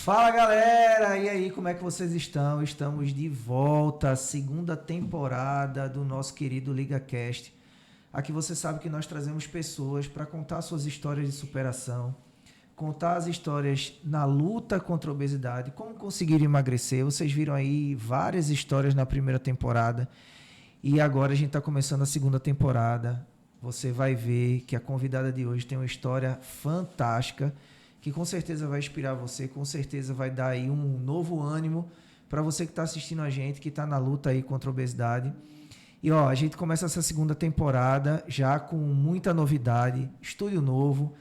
Fala galera, e aí, como é que vocês estão? Estamos de volta, segunda temporada do nosso querido LigaCast. Aqui você sabe que nós trazemos pessoas para contar suas histórias de superação, contar as histórias na luta contra a obesidade, como conseguir emagrecer. Vocês viram aí várias histórias na primeira temporada e agora a gente está começando a segunda temporada. Você vai ver que a convidada de hoje tem uma história fantástica, que com certeza vai inspirar você, com certeza vai dar aí um novo ânimo para você que está assistindo a gente, que está na luta aí contra a obesidade. E ó, a gente começa essa segunda temporada já com muita novidade, estúdio novo,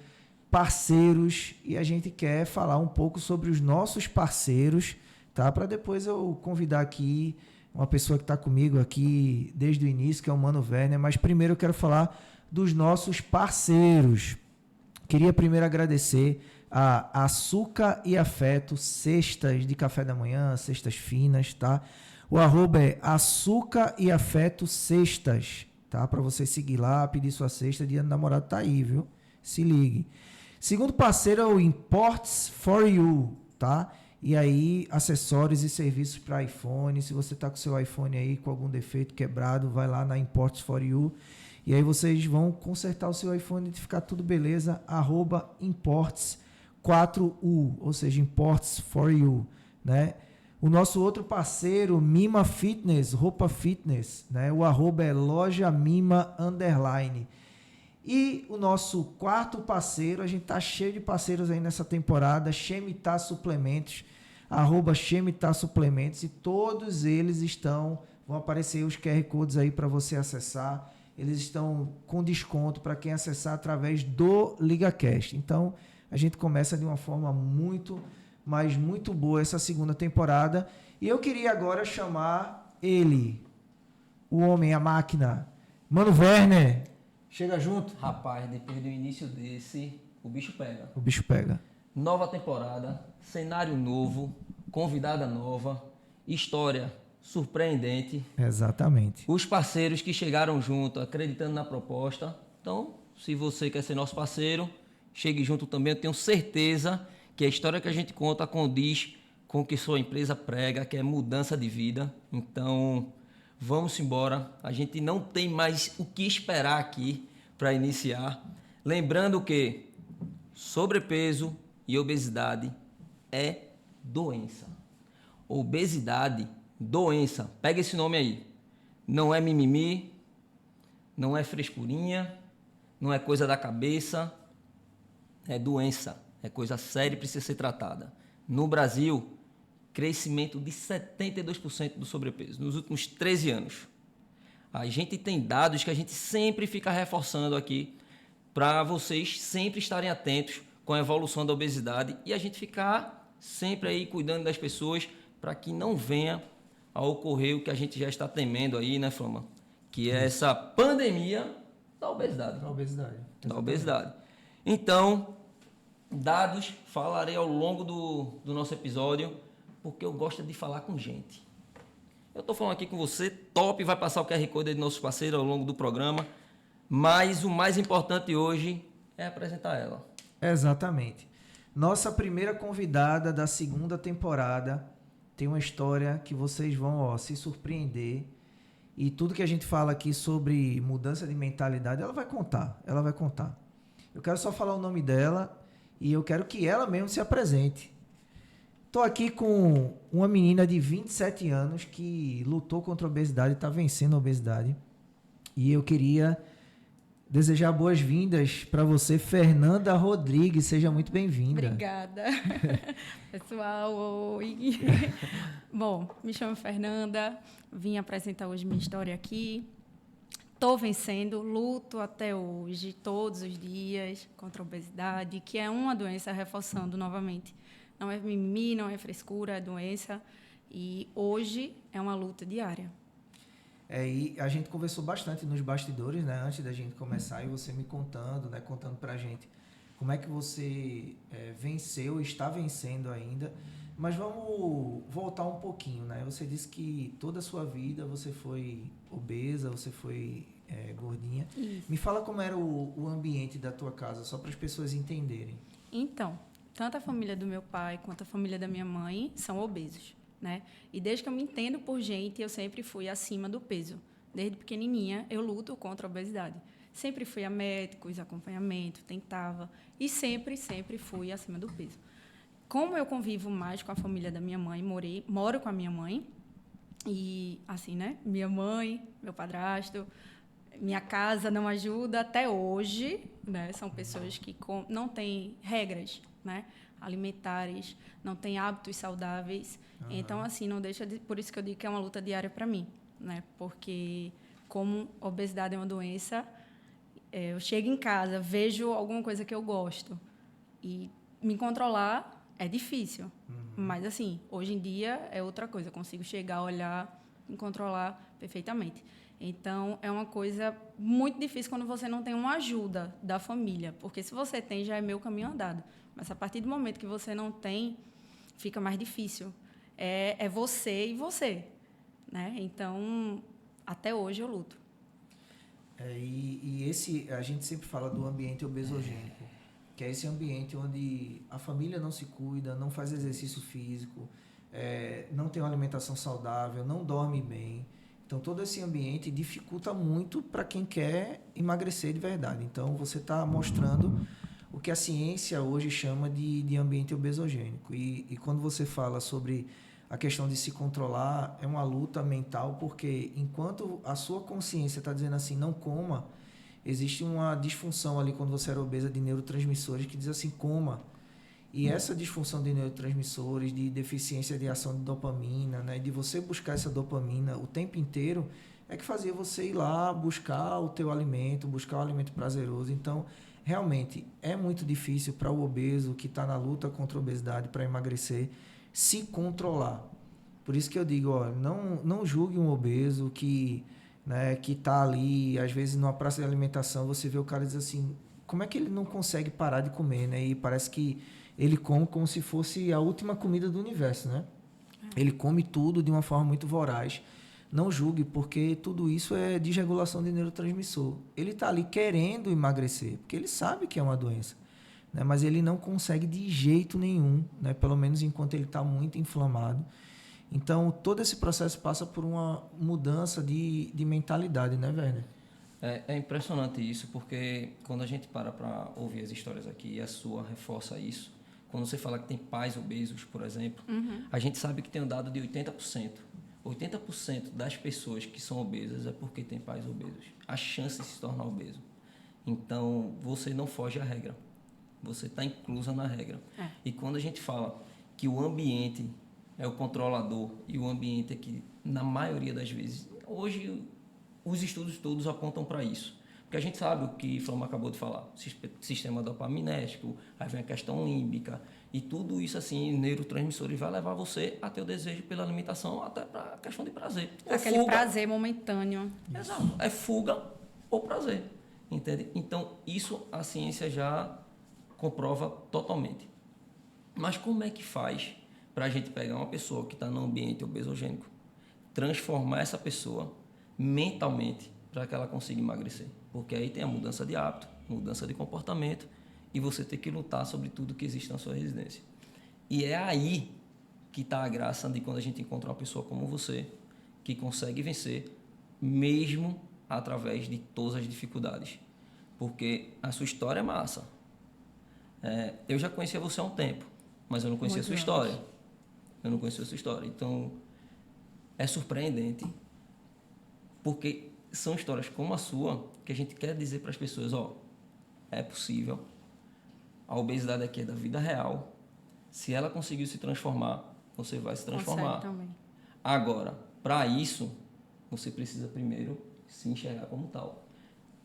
parceiros, e a gente quer falar um pouco sobre os nossos parceiros, tá? Para depois eu convidar aqui uma pessoa que está comigo aqui desde o início, que é o Mano Werner, mas primeiro eu quero falar dos nossos parceiros. Queria primeiro agradecer a Açúcar e Afeto, cestas de café da manhã, cestas finas, tá? O arroba é Açúcar e Afeto Cestas, tá? Para você seguir lá, pedir sua cesta, dia do namorado tá aí, viu? Se ligue. Segundo parceiro é o Imports for You, tá? E aí, acessórios e serviços para iPhone. Se você tá com seu iPhone aí com algum defeito quebrado, vai lá na Imports for You. E aí vocês vão consertar o seu iPhone e ficar tudo beleza. Arroba Imports 4U, ou seja, Imports for You, né? O nosso outro parceiro, Mima Fitness, roupa fitness, né? O arroba é loja Mima _. E o nosso quarto parceiro, a gente tá cheio de parceiros aí nessa temporada, Shemitah Suplementos, arroba Shemitah Suplementos, e todos eles vão aparecer os QR Codes aí para você acessar. Eles estão com desconto para quem acessar através do LigaCast. Então, a gente começa de uma forma muito, mas muito boa essa segunda temporada. E eu queria agora chamar ele, o homem, a máquina, Mano Werner. Chega junto. Rapaz, depois do início desse, o bicho pega. O bicho pega. Nova temporada, cenário novo, convidada nova, história surpreendente. Exatamente. Os parceiros que chegaram junto, acreditando na proposta. Então, se você quer ser nosso parceiro, chegue junto também. Eu tenho certeza que a história que a gente conta condiz com o que sua empresa prega, que é mudança de vida. Então, vamos embora. A gente não tem mais o que esperar aqui para iniciar. Lembrando que sobrepeso e obesidade é doença. Obesidade, doença. Pega esse nome aí. Não é mimimi, não é frescurinha, não é coisa da cabeça. É doença, é coisa séria e precisa ser tratada. No Brasil, crescimento de 72% do sobrepeso nos últimos 13 anos. A gente tem dados que a gente sempre fica reforçando aqui para vocês sempre estarem atentos com a evolução da obesidade e a gente ficar sempre aí cuidando das pessoas para que não venha a ocorrer o que a gente já está temendo aí, né, Flama? Que é essa pandemia da obesidade. Da obesidade. Então, dados, falarei ao longo do nosso episódio, porque eu gosto de falar com gente. Eu estou falando aqui com você, top, vai passar o QR Code aí de nossos parceiros ao longo do programa, mas o mais importante hoje é apresentar ela. Exatamente. Nossa primeira convidada da segunda temporada tem uma história que vocês vão se surpreender. E tudo que a gente fala aqui sobre mudança de mentalidade, ela vai contar. Eu quero só falar o nome dela e eu quero que ela mesmo se apresente. Estou aqui com uma menina de 27 anos que lutou contra a obesidade, está vencendo a obesidade. E eu queria desejar boas-vindas para você, Fernanda Rodrigues. Seja muito bem-vinda. Obrigada. Pessoal, oi. Bom, me chamo Fernanda, vim apresentar hoje minha história aqui. Estou vencendo, luto até hoje, todos os dias, contra a obesidade, que é uma doença, reforçando novamente. Não é mimimi, não é frescura, é doença. E hoje é uma luta diária. E a gente conversou bastante nos bastidores, né, antes da gente começar, e você me contando, né, contando pra gente como é que você venceu, está vencendo ainda. Mas vamos voltar um pouquinho, né? Você disse que toda a sua vida você foi obesa, você foi gordinha. Isso. Me fala como era o ambiente da tua casa, só para as pessoas entenderem. Então, tanto a família do meu pai quanto a família da minha mãe são obesos, né? E desde que eu me entendo por gente, eu sempre fui acima do peso. Desde pequenininha, eu luto contra a obesidade. Sempre fui a médicos, acompanhamento, tentava. E sempre fui acima do peso. Como eu convivo mais com a família da minha mãe, moro com a minha mãe, e assim, né? Minha mãe, meu padrasto, minha casa não ajuda até hoje, né? São pessoas que não têm regras, né? Alimentares, não têm hábitos saudáveis. Então, assim, não deixa de... Por isso que eu digo que é uma luta diária para mim, né? Porque como obesidade é uma doença, eu chego em casa, vejo alguma coisa que eu gosto e me controlar é difícil. Mas, assim, hoje em dia é outra coisa. Eu consigo chegar, olhar, me controlar perfeitamente. Então, é uma coisa muito difícil quando você não tem uma ajuda da família. Porque se você tem, já é meio caminho andado. Mas, a partir do momento que você não tem, fica mais difícil. É você e você, né? Então, até hoje eu luto. A gente sempre fala do ambiente obesogênico, que é esse ambiente onde a família não se cuida, não faz exercício físico, não tem uma alimentação saudável, não dorme bem. Então, todo esse ambiente dificulta muito para quem quer emagrecer de verdade. Então, você está mostrando o que a ciência hoje chama de ambiente obesogênico. E quando você fala sobre a questão de se controlar, é uma luta mental, porque enquanto a sua consciência está dizendo assim, não coma, existe uma disfunção ali quando você era obesa de neurotransmissores que diz assim, coma. E essa disfunção de neurotransmissores, de deficiência de ação de dopamina, né, de você buscar essa dopamina o tempo inteiro, é que fazia você ir lá buscar o teu alimento, buscar o alimento prazeroso. Então, realmente, é muito difícil para o obeso que está na luta contra a obesidade, para emagrecer, se controlar. Por isso que eu digo, ó, não julgue um obeso que está ali, às vezes numa praça de alimentação, você vê o cara diz assim, como é que ele não consegue parar de comer, né? E parece que ele come como se fosse a última comida do universo, né? Ele come tudo de uma forma muito voraz. Não julgue, porque tudo isso é desregulação de neurotransmissor. Ele está ali querendo emagrecer, porque ele sabe que é uma doença, né? Mas ele não consegue de jeito nenhum, né? Pelo menos enquanto ele está muito inflamado. Então, todo esse processo passa por uma mudança de mentalidade, né, Werner? É impressionante isso, porque quando a gente para ouvir as histórias aqui, e a sua reforça isso, quando você fala que tem pais obesos, por exemplo, a gente sabe que tem um dado de 80%. 80% das pessoas que são obesas é porque tem pais obesos. A chance de se tornar obeso. Então, você não foge à regra. Você está inclusa na regra. E quando a gente fala que o ambiente é o controlador e o ambiente é que, na maioria das vezes, hoje os estudos todos apontam para isso. Porque a gente sabe o que Flama acabou de falar, sistema dopaminérgico, aí vem a questão límbica, e tudo isso, assim, neurotransmissores, vai levar você a ter o desejo pela alimentação, até para a questão de prazer. Aquele fuga, prazer momentâneo. Exato. É fuga ou prazer, entende? Então, isso a ciência já comprova totalmente. Mas como é que faz para a gente pegar uma pessoa que está num ambiente obesogênico, transformar essa pessoa mentalmente para que ela consiga emagrecer? Porque aí tem a mudança de hábito, mudança de comportamento e você ter que lutar sobre tudo que existe na sua residência. E é aí que está a graça de quando a gente encontra uma pessoa como você, que consegue vencer mesmo através de todas as dificuldades. Porque a sua história é massa. Eu já conhecia você há um tempo, mas eu não conhecia a sua história. Eu não conhecia a sua história. Então, é surpreendente, porque são histórias como a sua que a gente quer dizer para as pessoas, ó, é possível. A obesidade aqui é da vida real. Se ela conseguiu se transformar, você vai se transformar. Consegue também. Agora, para isso, você precisa primeiro se enxergar como tal.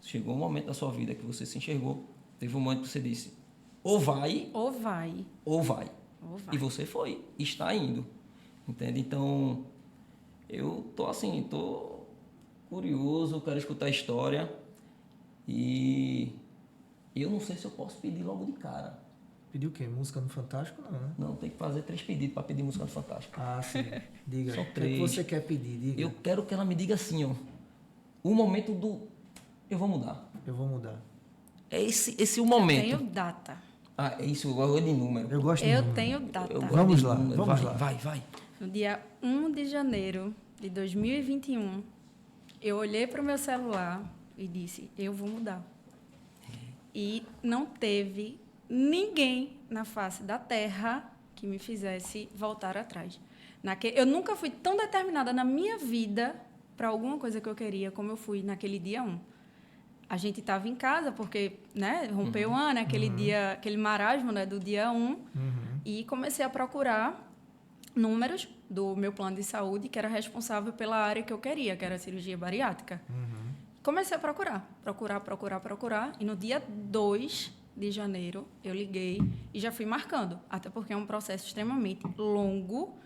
Chegou um momento da sua vida que você se enxergou, teve um momento que você disse, ou vai, ou vai. Ou vai. E você foi, está indo. Entende? Então, eu tô curioso, quero escutar a história. E eu não sei se eu posso pedir logo de cara. Pedir o quê? Música no Fantástico? Não, né? Não, tem que fazer 3 pedidos para pedir música no Fantástico. Ah, sim. Diga. São 3. O que você quer pedir? Diga. Eu quero que ela me diga assim, ó. O momento do... Eu vou mudar. Eu vou mudar. É esse o momento. Eu tenho data. Ah, isso, eu gosto de número. Eu gosto de Eu número. tenho data. Eu gosto Vamos de lá, número. vamos vai, lá. Vai. No dia 1 de janeiro de 2021, eu olhei para o meu celular e disse, eu vou mudar. E não teve ninguém na face da Terra que me fizesse voltar atrás. Eu nunca fui tão determinada na minha vida para alguma coisa que eu queria como eu fui naquele dia 1. A gente estava em casa porque, né, rompeu o ano, aquele dia, aquele marasmo, né, do dia 1, e comecei a procurar números do meu plano de saúde, que era responsável pela área que eu queria, que era a cirurgia bariátrica. Comecei a procurar, e no dia 2 de janeiro eu liguei e já fui marcando, até porque é um processo extremamente longo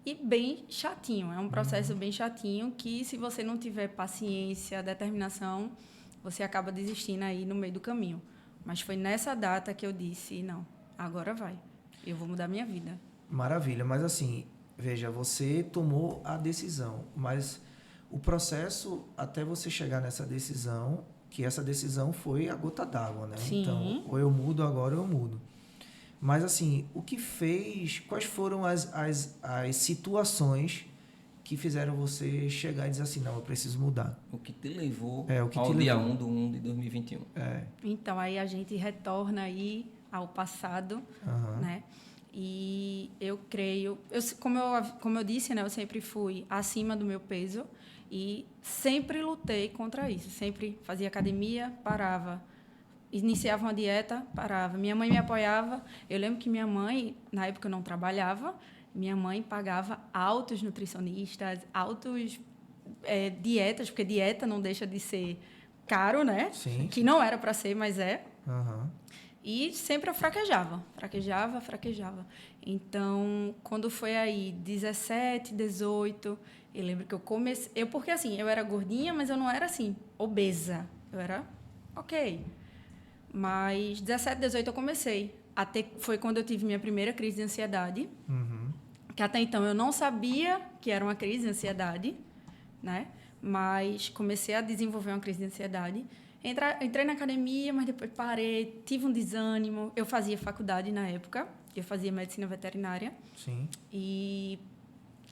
e bem chatinho. É um processo bem chatinho que, se você não tiver paciência, determinação, você acaba desistindo aí no meio do caminho. Mas foi nessa data que eu disse, não, agora vai, eu vou mudar minha vida. Maravilha, mas assim, veja, você tomou a decisão, mas o processo até você chegar nessa decisão, que essa decisão foi a gota d'água, né? Sim. Então, ou eu mudo agora ou eu mudo. Mas assim, o que fez, quais foram as situações que fizeram você chegar e dizer assim, não, eu preciso mudar? O que te levou O que ao te dia levou? 1 de 1 de 2021. Então, aí a gente retorna aí ao passado, Aham. né? E eu creio... como eu disse, né? Eu sempre fui acima do meu peso e sempre lutei contra isso. Sempre fazia academia, parava. Iniciava uma dieta, parava. Minha mãe me apoiava. Eu lembro que minha mãe, na época eu não trabalhava, minha mãe pagava altos nutricionistas, altos dietas, porque dieta não deixa de ser caro, né? Sim. Que não era para ser, mas é. Aham. E sempre eu fraquejava. Então, quando foi aí 17, 18, eu lembro que eu comecei... Porque assim, eu era gordinha, mas eu não era assim, obesa. Eu era ok. Mas 17, 18 eu comecei. Foi quando eu tive minha primeira crise de ansiedade. Que até então eu não sabia que era uma crise de ansiedade, né? Mas comecei a desenvolver uma crise de ansiedade. Entrei na academia, mas depois parei, tive um desânimo. Eu fazia faculdade na época, eu fazia medicina veterinária. Sim. E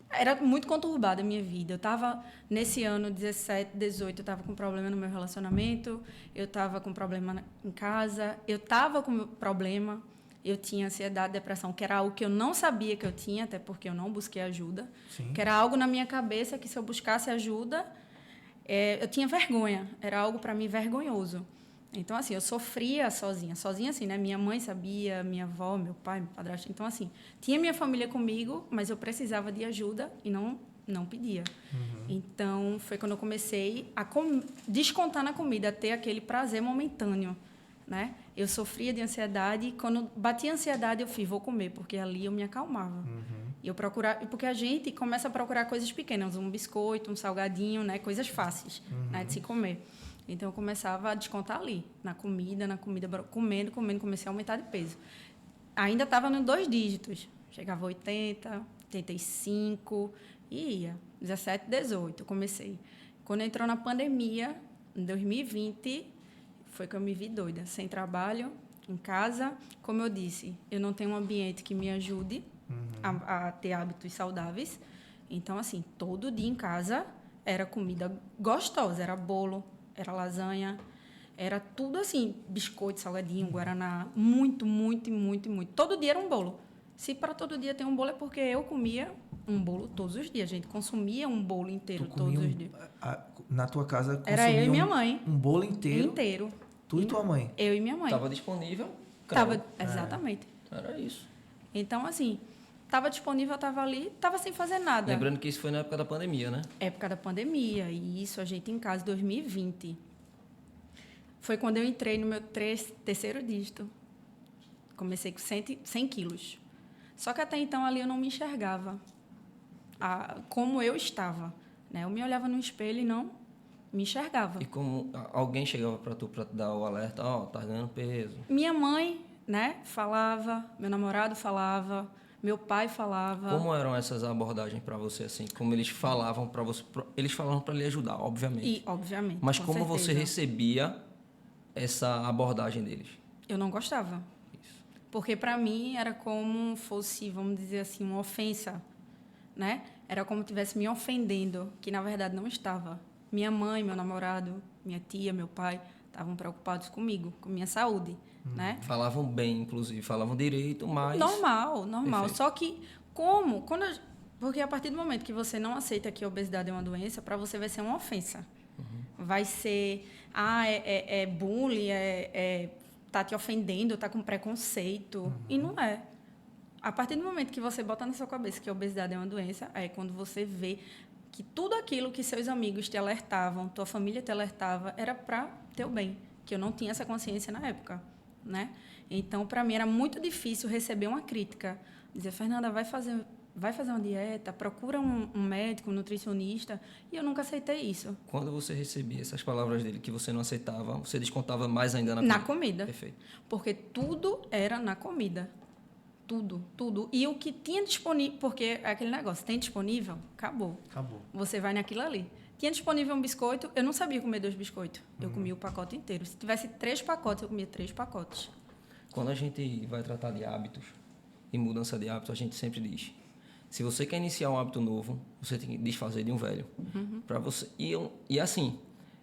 era muito conturbada a minha vida. Eu estava, nesse ano 17, 18, eu estava com problema no meu relacionamento, eu estava com problema em casa, eu estava com problema, eu tinha ansiedade, depressão, que era algo que eu não sabia que eu tinha, até porque eu não busquei ajuda. Sim. Que era algo na minha cabeça que, se eu buscasse ajuda, eu tinha vergonha. Era algo para mim vergonhoso. Então, assim, eu sofria sozinha. Sozinha, assim, né? Minha mãe sabia, minha avó, meu pai, meu padrasto. Então, assim, tinha minha família comigo, mas eu precisava de ajuda e não pedia. Então, foi quando eu comecei a descontar na comida, a ter aquele prazer momentâneo, né? Eu sofria de ansiedade e, quando batia a ansiedade, eu vou comer, porque ali eu me acalmava. E eu procurava, porque a gente começa a procurar coisas pequenas, um biscoito, um salgadinho, né? Coisas fáceis, né? De se comer. Então, eu começava a descontar ali, na comida, comendo, comecei a aumentar de peso. Ainda estava nos 2 dígitos. Chegava a 80, 85 e ia. 17, 18, eu comecei. Quando entrou na pandemia, em 2020, foi que eu me vi doida. Sem trabalho, em casa. Como eu disse, eu não tenho um ambiente que me ajude a ter hábitos saudáveis. Então, assim, todo dia em casa era comida gostosa. Era bolo, era lasanha, era tudo assim, biscoito, salgadinho, guaraná, muito. Todo dia era um bolo. Se para todo dia tem um bolo, é porque eu comia um bolo todos os dias. A gente consumia um bolo inteiro todos os dias. Na tua casa Era eu e minha mãe. Um bolo inteiro? Inteiro. Tu e tua mãe? Eu e minha mãe. Estava disponível? Exatamente. Era isso. Então, assim, estava disponível, estava ali, estava sem fazer nada. Lembrando que isso foi na época da pandemia, né? Época da pandemia, e isso a gente em casa, 2020. Foi quando eu entrei no meu terceiro dígito. Comecei com 100 quilos. Só que até então ali eu não me enxergava como eu estava, né? Eu me olhava no espelho e não me enxergava. E como alguém chegava para tu para dar o alerta, tá ganhando peso? Minha mãe, né, falava, meu namorado falava, meu pai falava. Como eram essas abordagens para você, assim? Como eles falavam para você? Eles falavam para lhe ajudar, obviamente. Obviamente. Mas com como certeza. você recebia essa abordagem deles? Eu não gostava. Isso. Porque para mim era como fosse, vamos dizer assim, uma ofensa, né? Era como se estivesse me ofendendo, que na verdade não estava. Minha mãe, meu namorado, minha tia, meu pai estavam preocupados comigo, com minha saúde, né? Falavam bem, inclusive, falavam direito, mas... Normal. Perfeito. Só que porque a partir do momento que você não aceita que a obesidade é uma doença, para você vai ser uma ofensa. Vai ser, é bullying, tá te ofendendo, tá com preconceito. E não é. A partir do momento que você bota na sua cabeça que a obesidade é uma doença, é quando você vê que tudo aquilo que seus amigos te alertavam, tua família te alertava, era para teu bem, que eu não tinha essa consciência na época, né? Então, para mim, era muito difícil receber uma crítica. Dizer, Fernanda, vai fazer uma dieta, procura um médico, um nutricionista, e eu nunca aceitei isso. Quando você recebia essas palavras dele que você não aceitava, você descontava mais ainda Na comida. Perfeito. Porque tudo era na comida. Tudo. E o que tinha disponível, porque é aquele negócio, tem disponível, acabou. Você vai naquilo ali. Tinha disponível um biscoito, eu não sabia comer 2 biscoitos. Eu comia o pacote inteiro. Se tivesse 3 pacotes, eu comia 3 pacotes. Quando a gente vai tratar de hábitos e mudança de hábitos, a gente sempre diz: se você quer iniciar um hábito novo, você tem que desfazer de um velho. Para você e assim,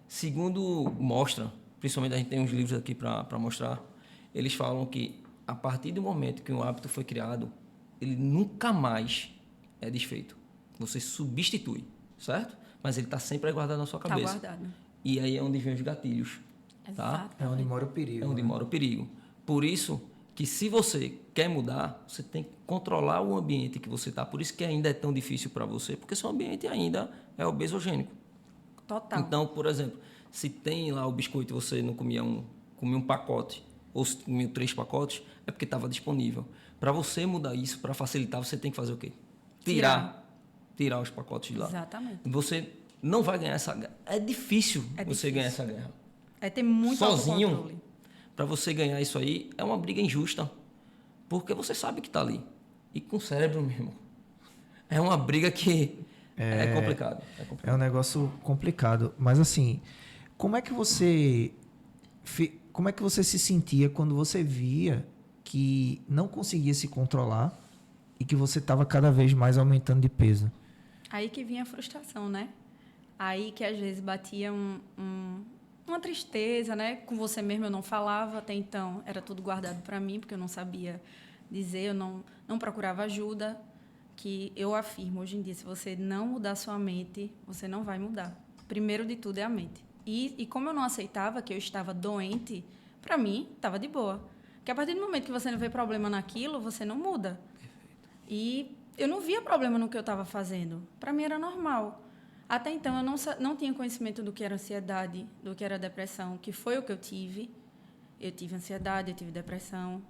segundo mostra, principalmente a gente tem uns livros aqui para mostrar, eles falam que a partir do momento que um hábito foi criado, ele nunca mais é desfeito. Você substitui, certo? Mas ele está sempre guardado na sua cabeça. Está guardado. E aí é onde vem os gatilhos. Tá? É onde mora o perigo. É onde mora o perigo. Por isso que se você quer mudar, você tem que controlar o ambiente que você está. Por isso que ainda é tão difícil para você, porque seu ambiente ainda é obesogênico. Total. Então, por exemplo, se tem lá o biscoito e você não comia comia um pacote, ou se comia 3 pacotes, é porque estava disponível. Para você mudar isso, para facilitar, você tem que fazer o quê? Tirar os pacotes de lá. Exatamente. Você não vai ganhar essa guerra. É difícil você ganhar essa guerra. É ter muito sozinho. autocontrole. Para você ganhar isso aí, é uma briga injusta. Porque você sabe que está ali. E com o cérebro mesmo. É uma briga que é complicado. É um negócio complicado. Mas assim, como é que você se sentia quando você via que não conseguia se controlar e que você estava cada vez mais aumentando de peso? Aí que vinha a frustração, né? Aí que às vezes batia uma tristeza, né? Com você mesmo eu não falava, até então era tudo guardado para mim, porque eu não sabia dizer, eu não procurava ajuda, que eu afirmo hoje em dia, se você não mudar sua mente, você não vai mudar. Primeiro de tudo é a mente. E como eu não aceitava que eu estava doente, para mim estava de boa. Porque a partir do momento que você não vê problema naquilo, você não muda. E eu não via problema no que eu estava fazendo. Para mim era normal. Até então, eu não tinha conhecimento do que era ansiedade, do que era depressão, que foi o que eu tive. Eu tive ansiedade, eu tive depressão.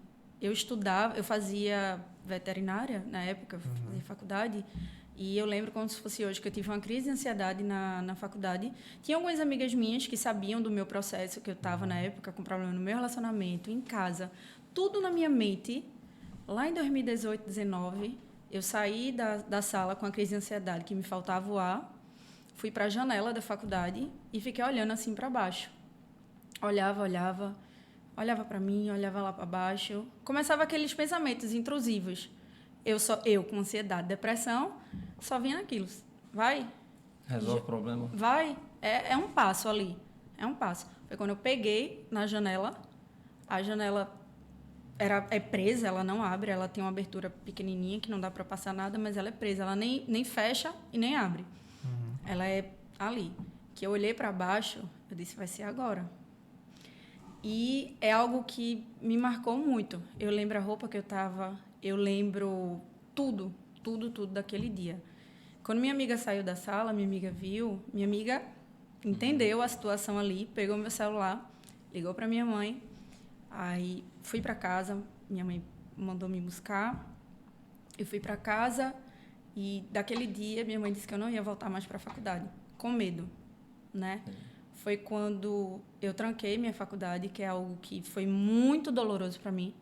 Eu estudava, eu fazia veterinária na época, eu fazia faculdade. E eu lembro como se fosse hoje, que eu tive uma crise de ansiedade na faculdade. Tinha algumas amigas minhas que sabiam do meu processo, que eu estava na época com problema no meu relacionamento, em casa. Tudo na minha mente. Lá em 2018, 2019, eu saí da sala com a crise de ansiedade, que me faltava o ar. Fui para a janela da faculdade e fiquei olhando assim para baixo. Olhava para mim, olhava lá para baixo. Começava aqueles pensamentos intrusivos. Eu com ansiedade, depressão, só vinha naquilo. Vai. Resolve o problema. Vai. É um passo ali. É um passo. Foi quando eu peguei na janela. A janela é presa, ela não abre. Ela tem uma abertura pequenininha que não dá para passar nada, mas ela é presa. Ela nem fecha e nem abre. Ela é ali. Que eu olhei para baixo, eu disse, vai ser agora. E é algo que me marcou muito. Eu lembro a roupa que eu estava, eu lembro tudo daquele dia. Quando minha amiga saiu da sala, minha amiga viu, minha amiga entendeu a situação ali, pegou meu celular, ligou para minha mãe, aí fui para casa, minha mãe mandou me buscar, eu fui para casa. E daquele dia, minha mãe disse que eu não ia voltar mais para a faculdade, com medo, né? Foi quando eu tranquei minha faculdade, que é algo que foi muito doloroso para mim,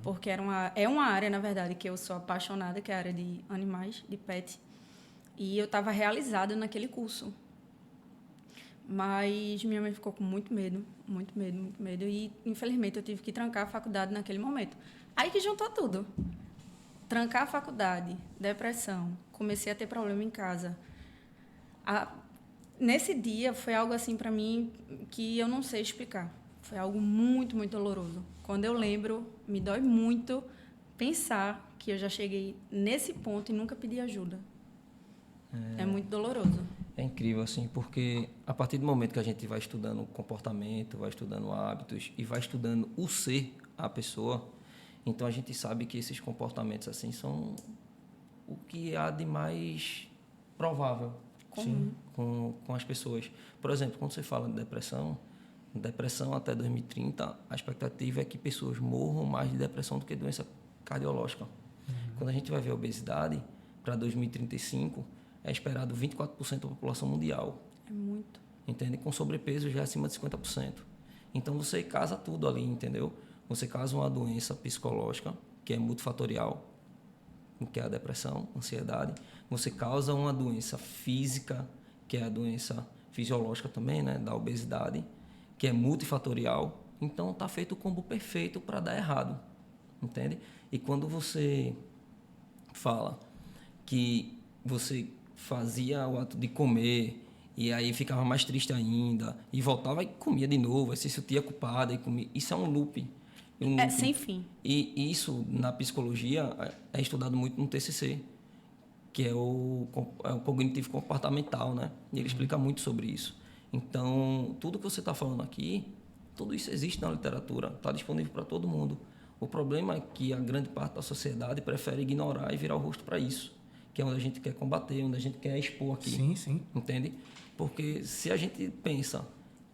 porque é uma área, na verdade, que eu sou apaixonada, que é a área de animais, de pet, e eu estava realizada naquele curso. Mas minha mãe ficou com muito medo, e, infelizmente, eu tive que trancar a faculdade naquele momento. Aí que juntou tudo. Trancar a faculdade, depressão, comecei a ter problema em casa. Nesse dia foi algo assim para mim que eu não sei explicar. Foi algo muito, muito doloroso. Quando eu lembro, me dói muito pensar que eu já cheguei nesse ponto e nunca pedi ajuda. É muito doloroso. É incrível, assim, porque a partir do momento que a gente vai estudando comportamento, vai estudando hábitos e vai estudando o ser, a pessoa, então a gente sabe que esses comportamentos, assim, são o que há de mais provável com as pessoas. Por exemplo, quando você fala de depressão até 2030, a expectativa é que pessoas morram mais de depressão do que doença cardiológica. Quando a gente vai ver a obesidade, para 2035, é esperado 24% da população mundial. É muito. Entende? Com sobrepeso já é acima de 50%. Então, você casa tudo ali, entendeu? Você casa uma doença psicológica, que é multifatorial, que é a depressão, ansiedade. Você causa uma doença física, que é a doença fisiológica também, né? Da obesidade, que é multifatorial. Então, está feito o combo perfeito para dar errado. Entende? E quando você fala que você fazia o ato de comer e aí ficava mais triste ainda e voltava e comia de novo, aí se sentia culpada e comia. Isso é um loop. É sem fim. E isso, na psicologia, é estudado muito no TCC, que é o cognitivo comportamental, né? E ele explica muito sobre isso. Então, tudo que você está falando aqui, tudo isso existe na literatura, está disponível para todo mundo. O problema é que a grande parte da sociedade prefere ignorar e virar o rosto para isso, que é onde a gente quer combater, onde a gente quer expor aqui. Sim, sim. Entende? Porque se a gente pensa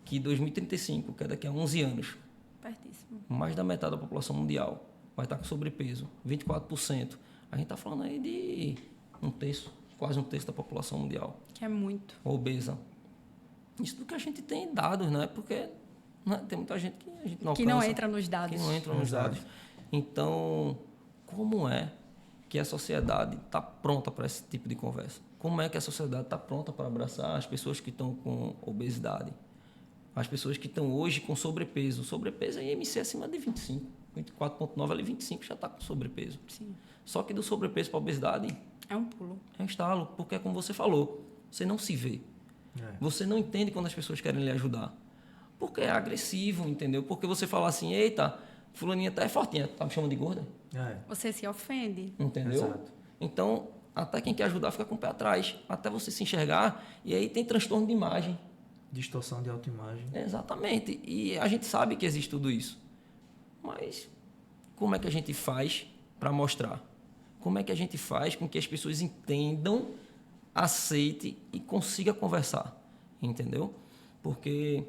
que 2035, que é daqui a 11 anos, Pertíssimo. mais da metade da população mundial vai estar com sobrepeso, 24%, a gente está falando aí de um terço, quase um terço da população mundial. Que é muito. Obesa. Isso do que a gente tem dados, né? Porque né, tem muita gente que a gente não alcança. Que não entra nos dados. Que não entra nos dados. Então, como é que a sociedade está pronta para esse tipo de conversa? Como é que a sociedade está pronta para abraçar as pessoas que estão com obesidade? As pessoas que estão hoje com sobrepeso. Sobrepeso é IMC acima de 25. 24,9 ali, 25 já está com sobrepeso. Sim. Só que do sobrepeso para a obesidade É um pulo. é um estalo, porque é como você falou, você não se vê. Você não entende quando as pessoas querem lhe ajudar. Porque é agressivo, entendeu? Porque você fala assim, eita, fulaninha tá fortinha, tá me chamando de gorda. Você se ofende. Entendeu? Exato. Então, até quem quer ajudar fica com o pé atrás. Até você se enxergar, e aí tem transtorno de imagem. Distorção de autoimagem. Exatamente. E a gente sabe que existe tudo isso. Mas como é que a gente faz para mostrar? Como é que a gente faz com que as pessoas entendam, aceitem e consigam conversar? Entendeu? Porque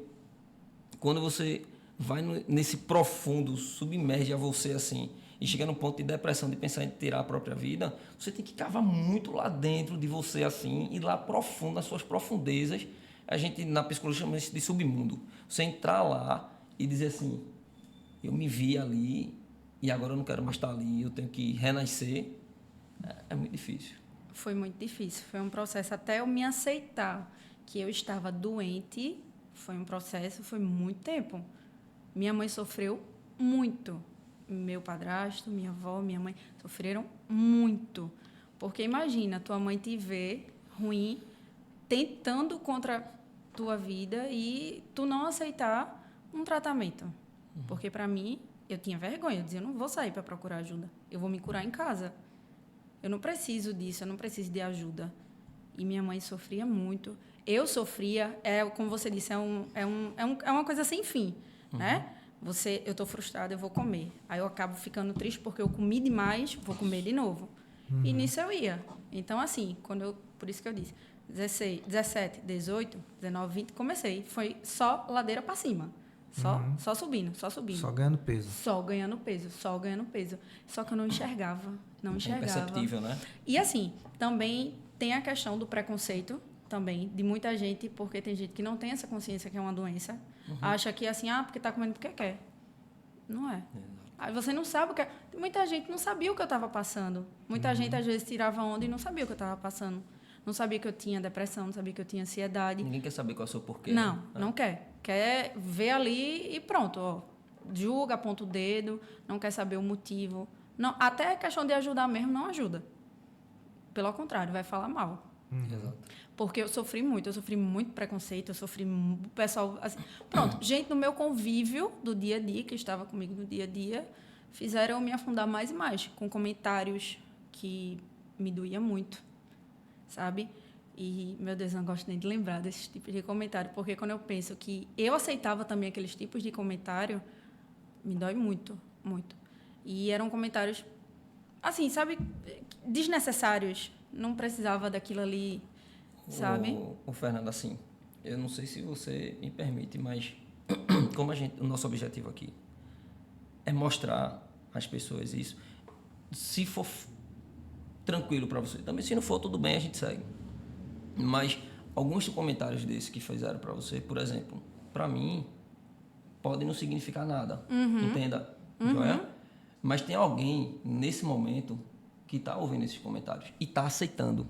quando você vai nesse profundo, submerge a você assim, e chega no ponto de depressão, de pensar em tirar a própria vida, você tem que cavar muito lá dentro de você assim, ir lá profundo, nas suas profundezas. A gente, na psicologia, chama isso de submundo. Você entrar lá e dizer assim, eu me vi ali e agora eu não quero mais estar ali, eu tenho que renascer. É muito difícil. Foi muito difícil. Foi um processo até eu me aceitar que eu estava doente. Foi um processo, foi muito tempo. Minha mãe sofreu muito. Meu padrasto, minha avó, minha mãe sofreram muito. Porque imagina, tua mãe te vê ruim, tentando contra tua vida e tu não aceitar um tratamento. Porque para mim, eu tinha vergonha. Eu dizia, eu não vou sair para procurar ajuda. Eu vou me curar em casa. Eu não preciso disso, eu não preciso de ajuda. E minha mãe sofria muito. Eu sofria, como você disse, é uma coisa sem fim, né? Eu estou frustrada, eu vou comer. Aí eu acabo ficando triste porque eu comi demais, vou comer de novo. E nisso eu ia. Então, assim, por isso que eu disse, 16, 17, 18, 19, 20, comecei. Foi só ladeira para cima. Só subindo, só subindo. Só ganhando peso. Só ganhando peso, só ganhando peso. Só que eu não enxergava, não enxergava. É imperceptível, né? E assim, também tem a questão do preconceito, também, de muita gente, porque tem gente que não tem essa consciência que é uma doença, acha que assim, porque está comendo porque quer. Não é. Aí você não sabe o que é. Muita gente não sabia o que eu estava passando. Muita gente, às vezes, tirava onda e não sabia o que eu estava passando. Não sabia que eu tinha depressão, não sabia que eu tinha ansiedade. Ninguém quer saber qual é o seu porquê. Não, né? não quer. Quer ver ali e pronto, ó. julga, aponta o dedo, não quer saber o motivo. Não, até a questão de ajudar mesmo não ajuda. Pelo contrário, vai falar mal. Exato. Porque eu sofri muito preconceito, eu sofri pessoal, assim, pronto, gente no meu convívio do dia a dia, que estava comigo no dia a dia, fizeram eu me afundar mais e mais, com comentários que me doía muito, sabe? E, meu Deus, eu não gosto nem de lembrar desses tipos de comentário, porque quando eu penso que eu aceitava também aqueles tipos de comentário, me dói muito, muito. E eram comentários, assim, sabe, desnecessários. Não precisava daquilo ali, sabe? O Fernando, assim, eu não sei se você me permite, mas como o nosso objetivo aqui é mostrar às pessoas isso, se for tranquilo para você, também se não for, tudo bem, a gente segue. Mas alguns comentários desses que fizeram para você, por exemplo, para mim, podem não significar nada, entenda, Joia? Mas tem alguém nesse momento que está ouvindo esses comentários e está aceitando,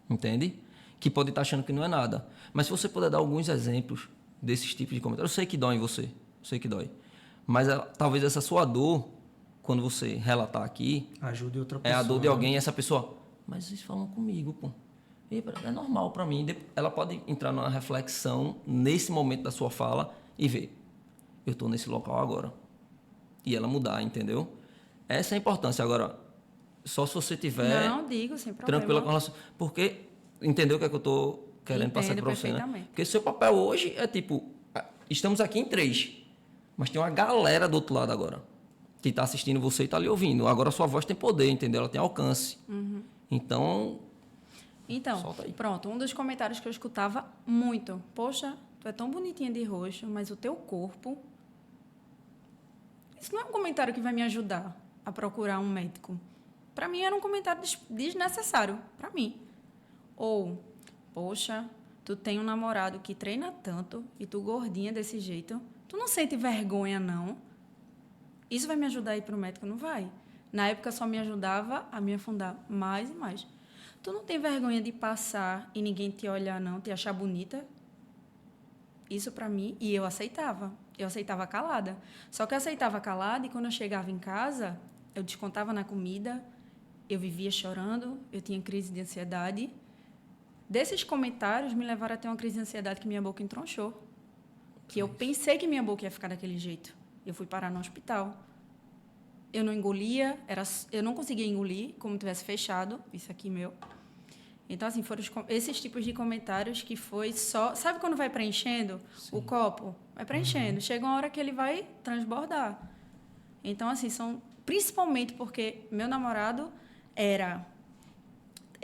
entende? Que pode estar achando que não é nada. Mas se você puder dar alguns exemplos desses tipos de comentários, eu sei que dói em você, eu sei que dói. Mas talvez essa sua dor, quando você relatar aqui, ajude outra é pessoa. a dor de alguém e essa pessoa, mas vocês falam comigo, pô. É normal para mim. Ela pode entrar numa reflexão nesse momento da sua fala e ver, eu estou nesse local agora. E ela mudar, entendeu? Essa é a importância. Agora, só se você tiver Não, digo, sem problema. tranquila com relação... Porque, entendeu o que é que eu estou querendo passar aqui para você, né? Porque seu papel hoje é tipo, estamos aqui em 3, mas tem uma galera do outro lado agora, que está assistindo você e está ali ouvindo. Agora, sua voz tem poder, entendeu? Ela tem alcance. Então, solta aí. Pronto, um dos comentários que eu escutava muito. Poxa, tu é tão bonitinha de roxo, mas o teu corpo... Isso não é um comentário que vai me ajudar a procurar um médico. Para mim, era um comentário desnecessário, para mim. Ou, poxa, tu tem um namorado que treina tanto e tu gordinha desse jeito, tu não sente vergonha, não? Isso vai me ajudar a ir para o médico? Não vai. Na época, só me ajudava a me afundar mais e mais. Tu não tem vergonha de passar e ninguém te olhar, não, te achar bonita? Isso para mim, e eu aceitava. Eu aceitava calada. Só que eu aceitava calada e quando eu chegava em casa, eu descontava na comida, eu vivia chorando, eu tinha crise de ansiedade. Desses comentários me levaram a ter uma crise de ansiedade que minha boca entronchou. Que eu pensei que minha boca ia ficar daquele jeito. Eu fui parar no hospital. Eu não engolia, eu não conseguia engolir como tivesse fechado, isso aqui meu. Então, assim, foram esses tipos de comentários que foi só... Sabe quando vai preenchendo o copo? Vai preenchendo. Chega uma hora que ele vai transbordar. Então, assim, são... Principalmente porque meu namorado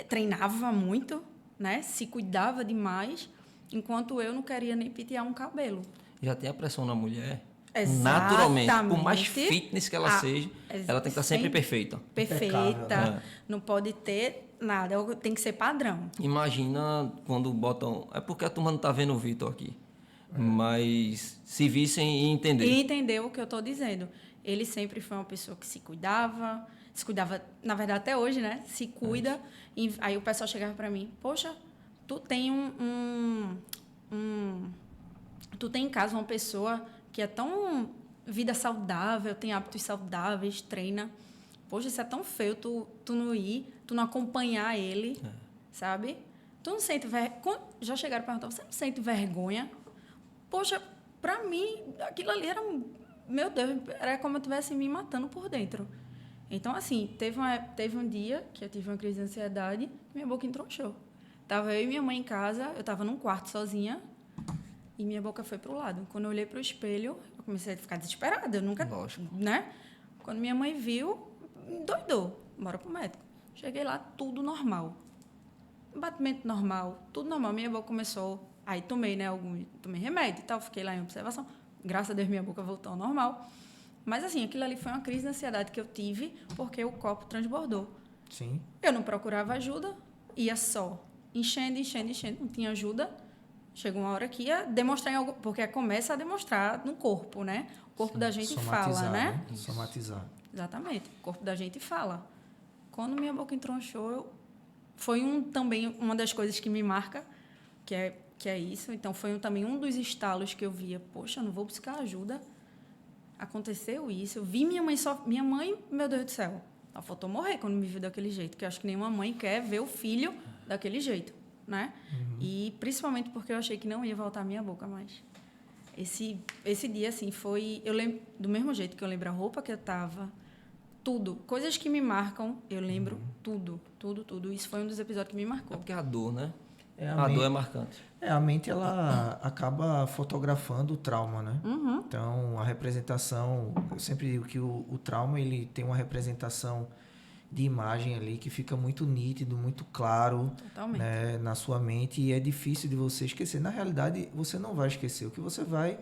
treinava muito, né? Se cuidava demais, enquanto eu não queria nem pentear um cabelo. Já tem a pressão na mulher... Exatamente. Naturalmente, por mais fitness que ela seja, ela tem que estar sempre perfeita. Perfeita. Não pode ter nada, tem que ser padrão. Imagina quando botam... É porque a turma não está vendo o Vitor aqui. Mas se vissem e entender. E entender o que eu estou dizendo. Ele sempre foi uma pessoa que se cuidava, na verdade, até hoje, né? Se cuida. E aí o pessoal chegava para mim, poxa, tu tem tu tem em casa uma pessoa que é tão vida saudável, tem hábitos saudáveis, treina. Poxa, isso é tão feio, tu não ir, tu não acompanhar ele, sabe? Tu não sente vergonha? Já chegaram a perguntar, você não sente vergonha? Poxa, pra mim, aquilo ali era... Meu Deus, era como eu estivesse me matando por dentro. Então, assim, teve um dia que eu tive uma crise de ansiedade e minha boca entronchou. Tava eu e minha mãe em casa, eu tava num quarto sozinha, e minha boca foi pro lado. Quando eu olhei pro espelho, eu comecei a ficar desesperada. Eu nunca... Lógico. Né? Quando minha mãe viu, doidou. Bora pro médico. Cheguei lá, tudo normal. Batimento normal, tudo normal. Minha boca começou... Aí tomei, né? Tomei remédio e tal. Fiquei lá em observação. Graças a Deus, minha boca voltou ao normal. Mas, assim, aquilo ali foi uma crise de ansiedade que eu tive porque o copo transbordou. Sim. Eu não procurava ajuda, ia só enchendo. Não tinha ajuda. Chegou uma hora que ia demonstrar em algo, porque começa a demonstrar no corpo, né? O corpo da gente fala, né? Somatizar. Exatamente. O corpo da gente fala. Quando minha boca entronchou, foi também uma das coisas que me marca, que é isso. Então, foi também um dos estalos que eu via. Poxa, eu não vou buscar ajuda. aconteceu isso, eu vi minha mãe, meu Deus do céu, ela faltou morrer quando me viu daquele jeito, que eu acho que nenhuma mãe quer ver o filho daquele jeito, né? E principalmente porque eu achei que não ia voltar a minha boca mais. Esse dia, assim, foi... Eu lembro, do mesmo jeito que eu lembro a roupa que eu tava, tudo. Coisas que me marcam, eu lembro tudo. Isso foi um dos episódios que me marcou. É porque a dor, né? A dor é marcante. A mente, ela acaba fotografando o trauma, né? Uhum. Então, a representação... Eu sempre digo que o trauma, ele tem uma representação de imagem ali que fica muito nítido, muito claro, né, na sua mente, e é difícil de você esquecer. Na realidade, você não vai esquecer. O que você vai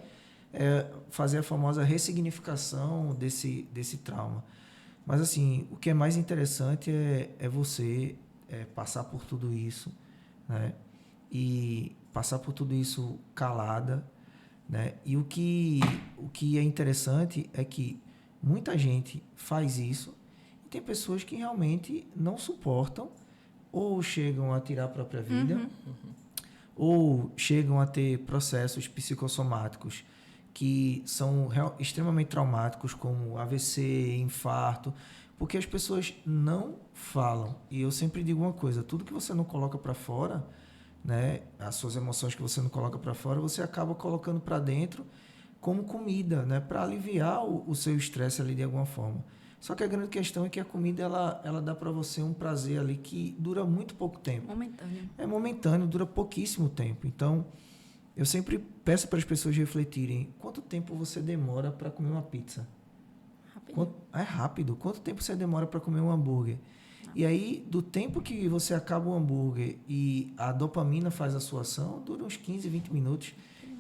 fazer a famosa ressignificação desse trauma. Mas, assim, o que é mais interessante é você passar por tudo isso, né? E passar por tudo isso calada, né? E o que é interessante é que muita gente faz isso e tem pessoas que realmente não suportam ou chegam a tirar a própria vida ou chegam a ter processos psicossomáticos que são extremamente traumáticos, como AVC, infarto, porque as pessoas não falam. E eu sempre digo uma coisa, tudo que você não coloca para fora, né, as suas emoções que você não coloca para fora, você acaba colocando para dentro como comida, né, para aliviar o seu estresse ali de alguma forma. Só que a grande questão é que a comida ela dá para você um prazer ali que dura muito pouco tempo. Momentâneo. É momentâneo, dura pouquíssimo tempo. Então, eu sempre peço para as pessoas refletirem quanto tempo você demora para comer uma pizza. É rápido. Quanto tempo você demora para comer um hambúrguer? E aí, do tempo que você acaba o hambúrguer e a dopamina faz a sua ação, dura uns 15, 20 minutos.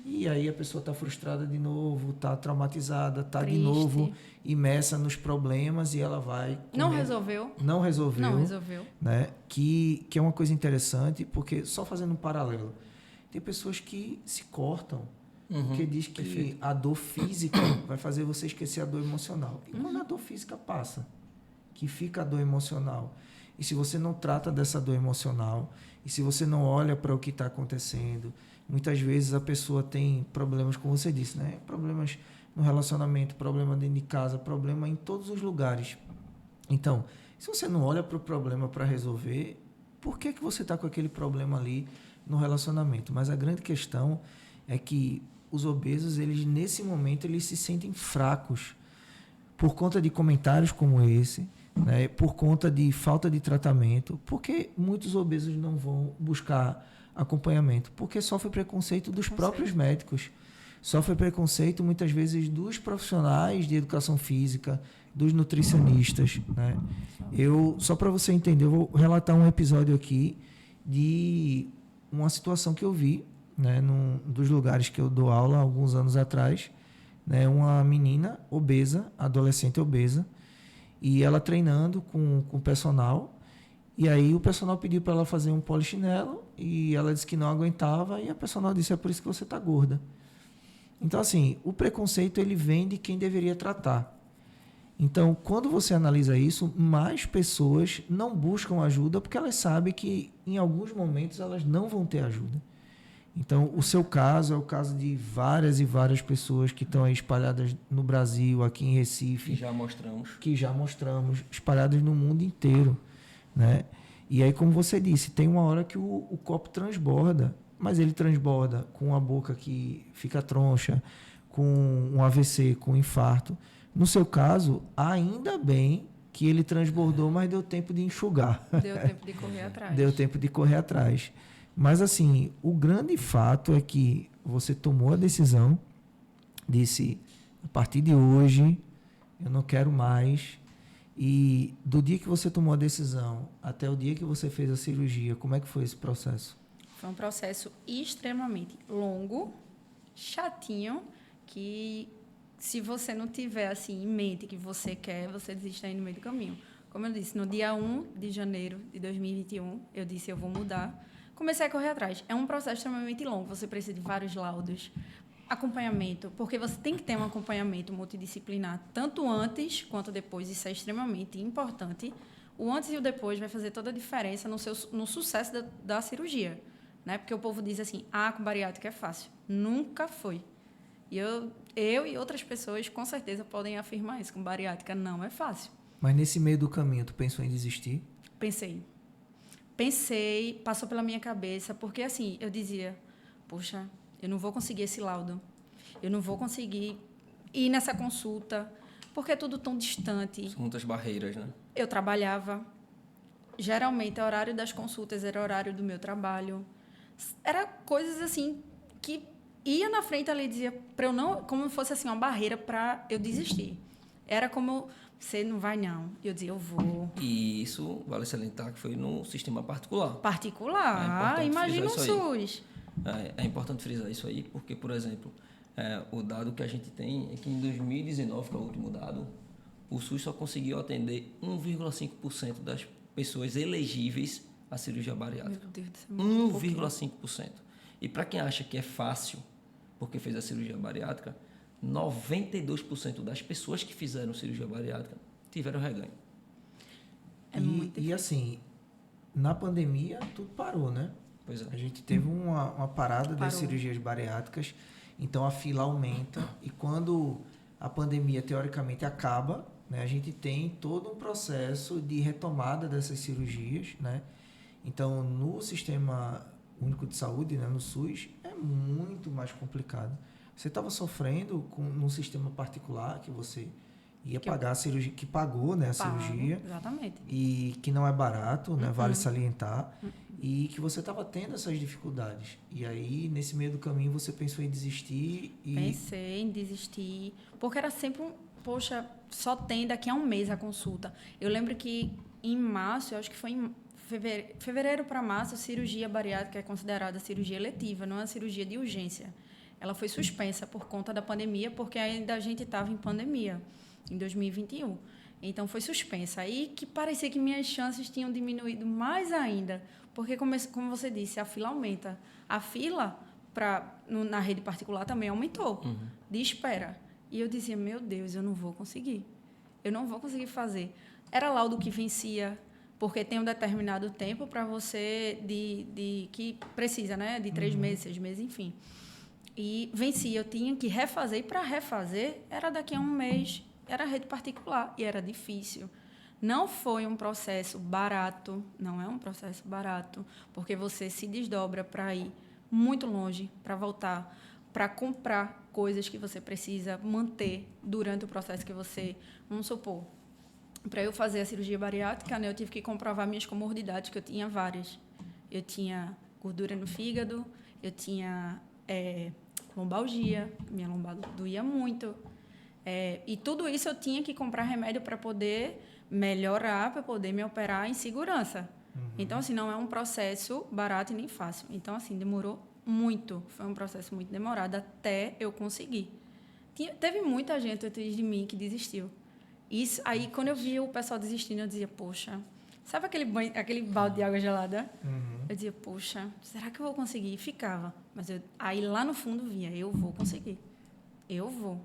E aí a pessoa está frustrada de novo, está traumatizada, está de novo imersa nos problemas e ela vai... Não resolveu. Não resolveu. Né? Que é uma coisa interessante, porque só fazendo um paralelo, tem pessoas que se cortam, porque diz que a dor física vai fazer você esquecer a dor emocional. E quando a dor física passa, que fica a dor emocional. E se você não trata dessa dor emocional, e se você não olha para o que está acontecendo, muitas vezes a pessoa tem problemas, como você disse, né? Problemas no relacionamento, problema dentro de casa, problema em todos os lugares. Então, se você não olha para o problema para resolver, por que você está com aquele problema ali no relacionamento? Mas a grande questão é que os obesos, eles nesse momento, eles se sentem fracos por conta de comentários como esse, né? Por conta de falta de tratamento, porque muitos obesos não vão buscar acompanhamento, porque sofre preconceito dos próprios médicos, sofre preconceito muitas vezes dos profissionais de educação física, dos nutricionistas, né? Só para você entender, eu vou relatar um episódio aqui de uma situação que eu vi, né, num dos lugares que eu dou aula há alguns anos atrás, né, uma menina obesa, adolescente obesa, e ela treinando com o personal, e aí o personal pediu para ela fazer um polichinelo, e ela disse que não aguentava, e a personal disse, é por isso que você está gorda. Então, assim, o preconceito ele vem de quem deveria tratar. Então, quando você analisa isso, mais pessoas não buscam ajuda, porque elas sabem que em alguns momentos elas não vão ter ajuda. Então, o seu caso é o caso de várias e várias pessoas que estão aí espalhadas no Brasil, aqui em Recife. Que já mostramos, espalhadas no mundo inteiro, né? E aí, como você disse, tem uma hora que o copo transborda, mas ele transborda com a boca que fica troncha, com um AVC, com um infarto. No seu caso, ainda bem que ele transbordou, mas deu tempo de enxugar. Deu tempo de correr atrás. Deu tempo de correr atrás. Mas, assim, o grande fato é que você tomou a decisão, disse, a partir de hoje, eu não quero mais. E do dia que você tomou a decisão até o dia que você fez a cirurgia, como é que foi esse processo? Foi um processo extremamente longo, chatinho, que se você não tiver assim em mente que você quer, você desiste aí no meio do caminho. Como eu disse, no dia 1 de janeiro de 2021, eu disse, eu vou mudar. Comecei a correr atrás. É um processo extremamente longo. Você precisa de vários laudos, acompanhamento, porque você tem que ter um acompanhamento multidisciplinar, tanto antes quanto depois. Isso é extremamente importante. O antes e o depois vai fazer toda a diferença no sucesso da cirurgia, né? Porque o povo diz assim, com bariátrica é fácil. Nunca foi. E eu e outras pessoas, com certeza, podem afirmar isso, com bariátrica não é fácil. Mas nesse meio do caminho, tu pensou em desistir? Pensei, passou pela minha cabeça, porque assim, eu dizia, poxa, eu não vou conseguir esse laudo, eu não vou conseguir ir nessa consulta, porque é tudo tão distante. São muitas barreiras, né? Eu trabalhava, geralmente o horário das consultas era o horário do meu trabalho. Era coisas assim que ia na frente ali e dizia para eu não, como se fosse assim uma barreira para eu desistir. Era como você não vai não. Eu dizia eu vou. E isso, vale salientar que foi no sistema particular. Particular, imagina o SUS. É importante frisar isso aí, porque, por exemplo, o dado que a gente tem é que em 2019, que é o último dado, o SUS só conseguiu atender 1,5% das pessoas elegíveis à cirurgia bariátrica. Meu Deus do céu. 1,5%. E para quem acha que é fácil, porque fez a cirurgia bariátrica, 92% das pessoas que fizeram cirurgia bariátrica tiveram reganho. E assim, na pandemia, tudo parou, né? Pois é. A gente teve uma parada das cirurgias bariátricas, então a fila aumenta e quando a pandemia teoricamente acaba, né, a gente tem todo um processo de retomada dessas cirurgias, né? Então, no Sistema Único de Saúde, né, no SUS, é muito mais complicado. Você estava sofrendo num sistema particular que você ia pagar a cirurgia, que pagou, né, a cirurgia. Exatamente. E que não é barato, né, vale salientar. E que você estava tendo essas dificuldades. E aí, nesse meio do caminho, você pensou em desistir? Pensei em desistir, porque era sempre poxa, só tem daqui a um mês a consulta. Eu lembro que em março, eu acho que foi em fevereiro para março, a cirurgia bariátrica é considerada cirurgia eletiva, não é uma cirurgia de urgência. Ela foi suspensa por conta da pandemia, porque ainda a gente estava em pandemia, em 2021. Então, foi suspensa. Aí que parecia que minhas chances tinham diminuído mais ainda, porque, como você disse, a fila aumenta. A fila na rede particular também aumentou, de espera. E eu dizia, meu Deus, eu não vou conseguir. Eu não vou conseguir fazer. Era laudo que vencia, porque tem um determinado tempo para você que precisa, né? De 3 meses, 6 meses, enfim. E vencia, eu tinha que refazer. E para refazer, era daqui a um mês. Era rede particular e era difícil. Não foi um processo barato, não é um processo barato, porque você se desdobra para ir muito longe, para voltar, para comprar coisas que você precisa manter durante o processo que você... Vamos supor, para eu fazer a cirurgia bariátrica, né, eu tive que comprovar minhas comorbidades, que eu tinha várias. Eu tinha gordura no fígado, eu tinha lombalgia, minha lombar doía muito. E tudo isso eu tinha que comprar remédio para poder melhorar, para poder me operar em segurança. Então, assim, não é um processo barato e nem fácil. Então, assim, demorou muito. Foi um processo muito demorado até eu conseguir. Teve muita gente antes de mim que desistiu. Isso, aí, quando eu via o pessoal desistindo, eu dizia, poxa, sabe aquele balde de água gelada? Eu dizia, poxa, será que eu vou conseguir? E ficava. Mas aí, lá no fundo, vinha, eu vou conseguir. Eu vou.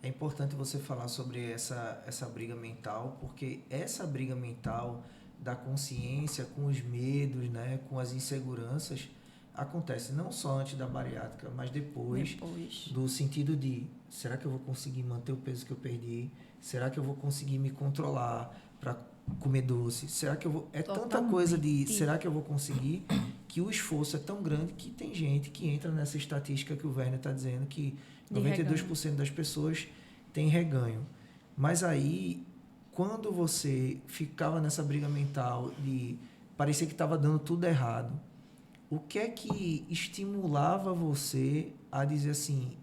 É importante você falar sobre essa briga mental, porque essa briga mental da consciência com os medos, né, com as inseguranças, acontece não só antes da bariátrica, mas depois. Do sentido de, será que eu vou conseguir manter o peso que eu perdi? Será que eu vou conseguir me controlar para comer doce? Será que eu vou... tanta coisa de será que eu vou conseguir, que o esforço é tão grande que tem gente que entra nessa estatística que o Werner está dizendo, que 92% das pessoas têm reganho. Mas aí, quando você ficava nessa briga mental de parecer que estava dando tudo errado, o que é que estimulava você a dizer assim,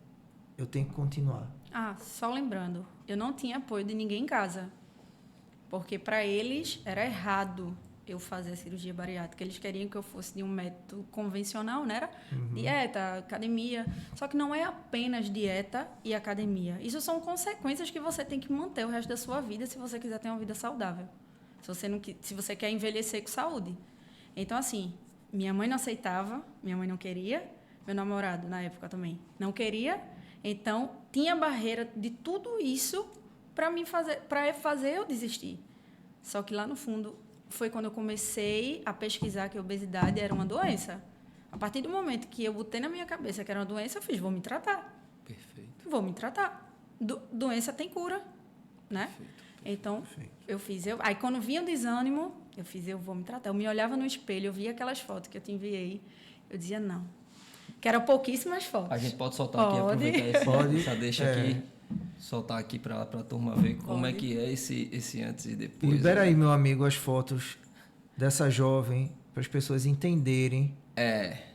eu tenho que continuar? Só lembrando, eu não tinha apoio de ninguém em casa, porque para eles era errado eu fazer a cirurgia bariátrica. Eles queriam que eu fosse de um método convencional, né? Era dieta, academia. Só que não é apenas dieta e academia. Isso são consequências que você tem que manter o resto da sua vida se você quiser ter uma vida saudável. Se você quer envelhecer com saúde. Então, assim, minha mãe não aceitava, minha mãe não queria, meu namorado, na época, também não queria. Então, tinha barreira de tudo isso para fazer eu desistir. Só que lá no fundo foi quando eu comecei a pesquisar que a obesidade era uma doença. A partir do momento que eu botei na minha cabeça que era uma doença, eu fiz, vou me tratar. Perfeito. vou me tratar. Doença tem cura, né? Então, aí quando vinha o desânimo, eu vou me tratar. Eu me olhava no espelho, eu via aquelas fotos que eu te enviei, eu dizia não. Que eram pouquíssimas fotos. A gente pode soltar aqui, aproveitar essa deixa aqui, soltar aqui para a turma ver como é que é esse antes e depois. Libera aí, meu amigo, as fotos dessa jovem, para as pessoas entenderem.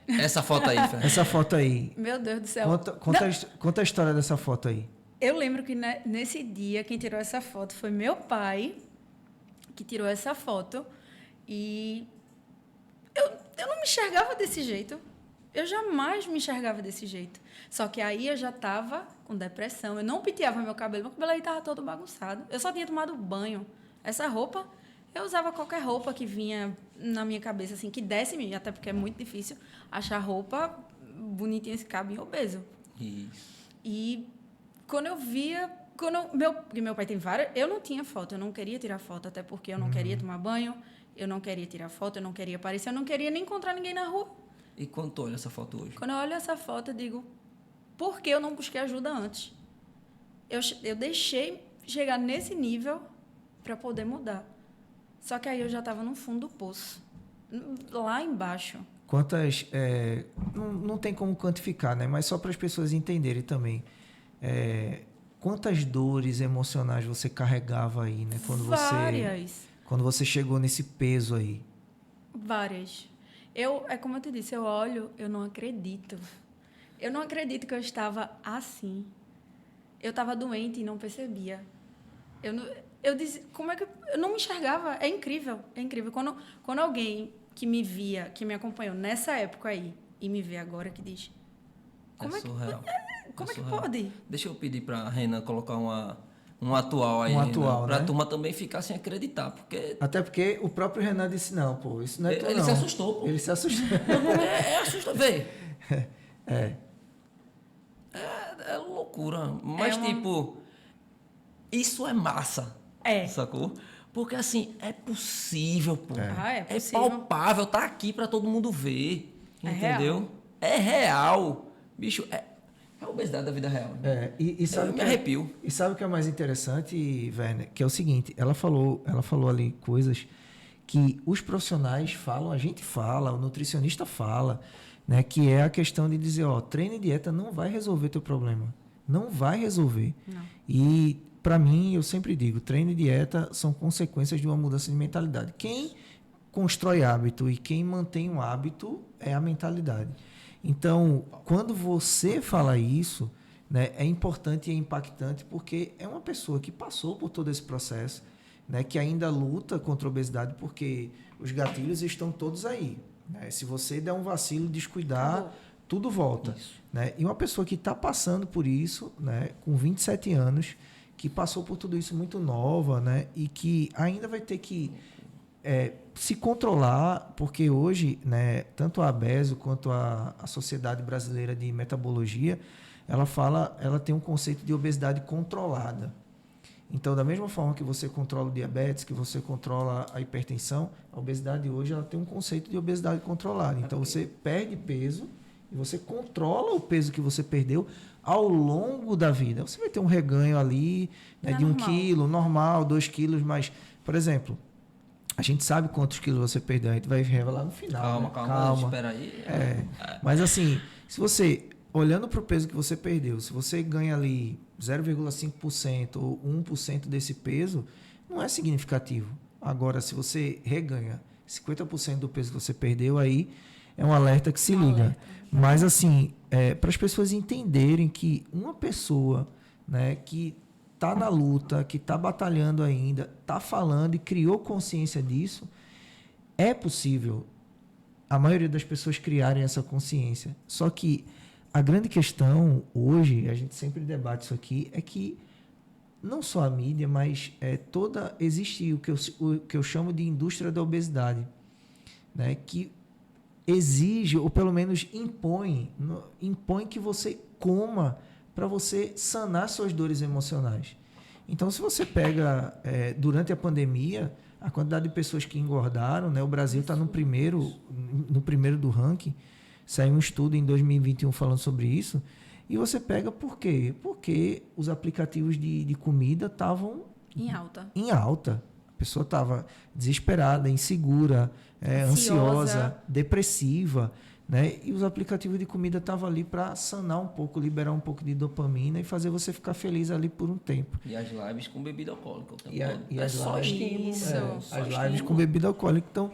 Essa foto aí, Fernanda. Essa foto aí. Meu Deus do céu. Conta a história dessa foto aí. Eu lembro que nesse dia, quem tirou essa foto foi meu pai, que tirou essa foto. E eu não me enxergava desse jeito. Eu jamais me enxergava desse jeito. Só que aí eu já estava com depressão. Eu não penteava meu cabelo aí estava todo bagunçado. Eu só tinha tomado banho. Essa roupa, eu usava qualquer roupa que vinha na minha cabeça, assim, que desse em mim, até porque é muito difícil achar roupa bonitinha que cabe em obeso. Isso. E quando eu via... Porque meu pai tem várias... Eu não tinha foto, eu não queria tirar foto, até porque eu não queria tomar banho, eu não queria tirar foto, eu não queria aparecer, eu não queria nem encontrar ninguém na rua. E quando tu olha essa foto hoje? Quando eu olho essa foto, eu digo, por que eu não busquei ajuda antes? Eu deixei chegar nesse nível para poder mudar. Só que aí eu já estava no fundo do poço, lá embaixo. Quantas... não tem como quantificar, né? Mas só para as pessoas entenderem também. Quantas dores emocionais você carregava aí, né? Várias. Quando você chegou nesse peso aí. Várias. É como eu te disse, eu olho, eu não acredito. Eu não acredito que eu estava assim. Eu estava doente e não percebia. Eu disse, como é que... Eu não me enxergava. É incrível, é incrível. Quando alguém que me via, que me acompanhou nessa época aí, e me vê agora, que diz... Como é surreal. Como é que pode? Deixa eu pedir para a Renan colocar um atual aí, para a turma também ficar sem acreditar, porque... Até porque o próprio Renan disse, não, pô, isso não é tudo, Ele se assustou, pô. Ele se assustou. Assusta, vê. É loucura. Mas, tipo, isso é massa. Sacou? Porque, assim, é possível, pô. É possível. É palpável, tá aqui para todo mundo ver. Entendeu? É real. É real. Bicho, é a obesidade da vida real. Né? Eu me arrepio. E sabe o que é mais interessante, Werner? Que é o seguinte, ela falou ali coisas que os profissionais falam, a gente fala, o nutricionista fala, né? Que é a questão de dizer, treino e dieta não vai resolver teu problema. Não vai resolver. Não. E, para mim, eu sempre digo, treino e dieta são consequências de uma mudança de mentalidade. Quem constrói hábito e quem mantém um hábito é a mentalidade. Então, quando você fala isso, né, é importante e é impactante porque é uma pessoa que passou por todo esse processo, né, que ainda luta contra a obesidade porque os gatilhos estão todos aí. Né? Se você der um vacilo, descuidar, tudo volta. Né? E uma pessoa que está passando por isso, né, com 27 anos, que passou por tudo isso muito nova, né, e que ainda vai ter que se controlar, porque hoje, né, tanto a ABESO quanto a Sociedade Brasileira de Metabologia, ela tem um conceito de obesidade controlada. Então, da mesma forma que você controla o diabetes, que você controla a hipertensão, a obesidade hoje ela tem um conceito de obesidade controlada. Então, você perde peso e você controla o peso que você perdeu ao longo da vida. Você vai ter um reganho ali, né, de 1 quilo, normal, 2 quilos, mas, por exemplo, a gente sabe quantos quilos você perdeu, a gente vai revelar no final. Calma, espera aí. Mas assim, se você, olhando para o peso que você perdeu, se você ganha ali 0,5% ou 1% desse peso, não é significativo. Agora, se você reganha 50% do peso que você perdeu, aí é um alerta que se liga. Mas assim, para as pessoas entenderem que uma pessoa, né, que está na luta, que está batalhando ainda, está falando e criou consciência disso, é possível a maioria das pessoas criarem essa consciência. Só que a grande questão hoje, a gente sempre debate isso aqui, é que não só a mídia, mas existe o que eu chamo de indústria da obesidade, né? Que exige, ou pelo menos impõe que você coma para você sanar suas dores emocionais. Então, se você pega, durante a pandemia, a quantidade de pessoas que engordaram, né, o Brasil está no primeiro do ranking, saiu um estudo em 2021 falando sobre isso, E você pega por quê? Porque os aplicativos de comida estavam Em alta. em alta. A pessoa estava desesperada, insegura, ansiosa, depressiva, né? E os aplicativos de comida estavam ali para sanar um pouco, liberar um pouco de dopamina e fazer você ficar feliz ali por um tempo. E as lives com bebida alcoólica o tempo E todo. as É só lives- estímulo. Isso. Só As lives estímulo. com bebida alcoólica. Então,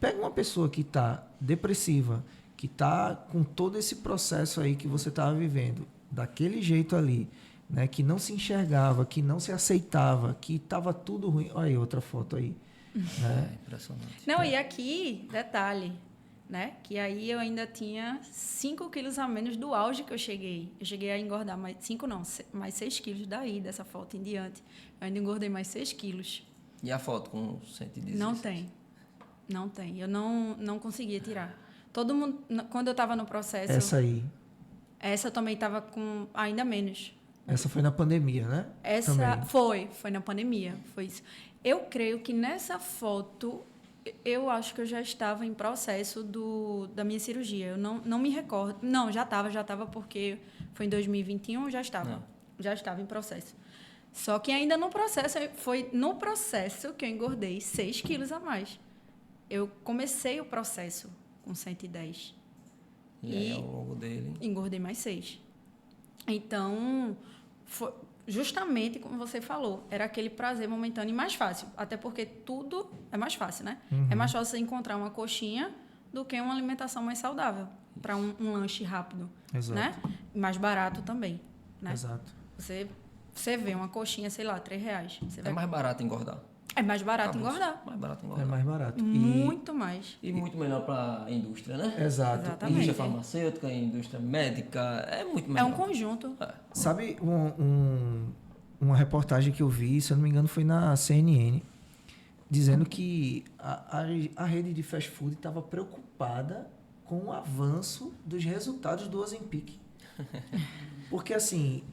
pega uma pessoa que está depressiva, que está com todo esse processo aí que você estava vivendo, daquele jeito ali, né, que não se enxergava, que não se aceitava, que estava tudo ruim. Olha aí outra foto aí. Né? É impressionante. Não, e aqui, detalhe, né? Que aí eu ainda tinha 5 quilos a menos do auge que eu cheguei. Eu cheguei a engordar mais 5 não, mais 6 quilos daí, dessa foto em diante. Eu ainda engordei mais 6 quilos. E a foto com 116? Não tem. Não tem. Eu não conseguia tirar. Todo mundo, quando eu estava no processo, Essa aí. essa eu também estava com ainda menos. Essa foi na pandemia, né? Essa Também. foi na pandemia, foi isso. Eu creio que nessa foto eu acho que eu já estava em processo da minha cirurgia. Eu não me recordo. Não, já estava porque foi em 2021, já estava em processo. Só que ainda no processo, foi no processo que eu engordei 6 quilos a mais. Eu comecei o processo com 110. E aí, ao longo dele... Engordei mais 6. Então, foi justamente como você falou, era aquele prazer momentâneo e mais fácil. Até porque tudo é mais fácil, né? É mais fácil você encontrar uma coxinha do que uma alimentação mais saudável para um lanche rápido. Exato. Né? E mais barato também. Né? Exato. Você vê uma coxinha, sei lá, R$3. Você É vai... mais barato engordar. É mais barato Acabou-se. engordar. Mais barato É engordar. mais barato. Muito mais. E muito melhor para a indústria, né? Exato. Exatamente. Indústria farmacêutica, indústria médica, é muito melhor. É um conjunto. Sabe uma reportagem que eu vi, se eu não me engano, foi na CNN, dizendo que a rede de fast food estava preocupada com o avanço dos resultados do Ozempic. Porque, assim,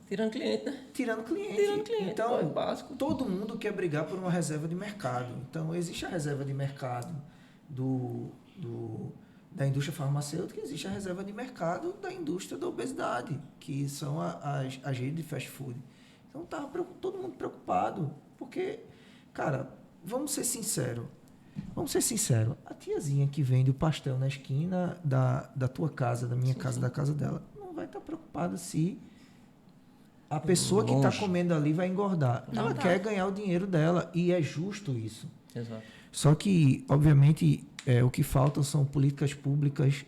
Tirando cliente, né? tirando cliente. Tirando cliente, Então, é básico. todo mundo quer brigar por uma reserva de mercado. Então, existe a reserva de mercado da indústria farmacêutica, existe a reserva de mercado da indústria da obesidade, que são as redes de fast food. Então, estava todo mundo preocupado, porque, cara, vamos ser sinceros. A tiazinha que vende o pastel na esquina da tua casa, da minha casa, da casa dela, não vai estar preocupada se a pessoa que está Longe. comendo ali vai engordar. Não Ela tá. quer ganhar o dinheiro dela e é justo isso. Exato. Só que, obviamente, o que faltam são políticas públicas,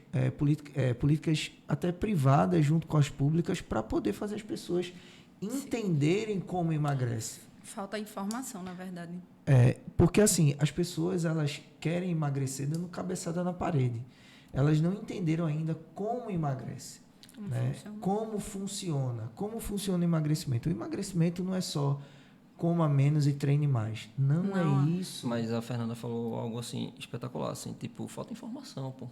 políticas até privadas junto com as públicas para poder fazer as pessoas entenderem como emagrece. Falta informação, na verdade. Porque assim, as pessoas elas querem emagrecer dando cabeçada na parede. Elas não entenderam ainda como emagrece. Como funciona o emagrecimento. O emagrecimento não é só coma menos e treine mais. Não é isso. Mas a Fernanda falou algo assim espetacular, assim, tipo, falta informação, pô.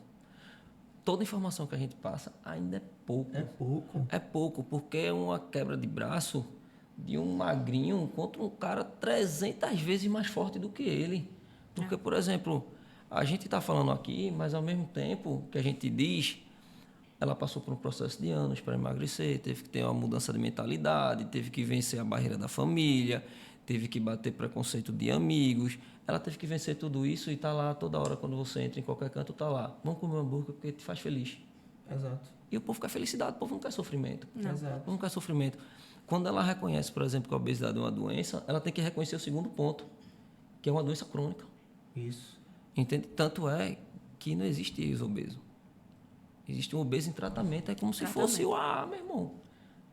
Toda informação que a gente passa ainda é pouco. É pouco. É pouco, porque é uma quebra de braço de um magrinho contra um cara 300 vezes mais forte do que ele. Porque, por exemplo, a gente está falando aqui, mas ao mesmo tempo que a gente diz, ela passou por um processo de anos para emagrecer, teve que ter uma mudança de mentalidade, teve que vencer a barreira da família, teve que bater preconceito de amigos, ela teve que vencer tudo isso e está lá toda hora, quando você entra em qualquer canto, está lá. Vamos comer um hambúrguer porque te faz feliz. Exato. E o povo quer felicidade, o povo não quer sofrimento. Não. Exato. O povo não quer sofrimento. Quando ela reconhece, por exemplo, que a obesidade é uma doença, ela tem que reconhecer o segundo ponto, que é uma doença crônica. Isso. Entende? Tanto é que não existe ex-obeso. Existe um obeso em tratamento, é como se fosse o meu irmão.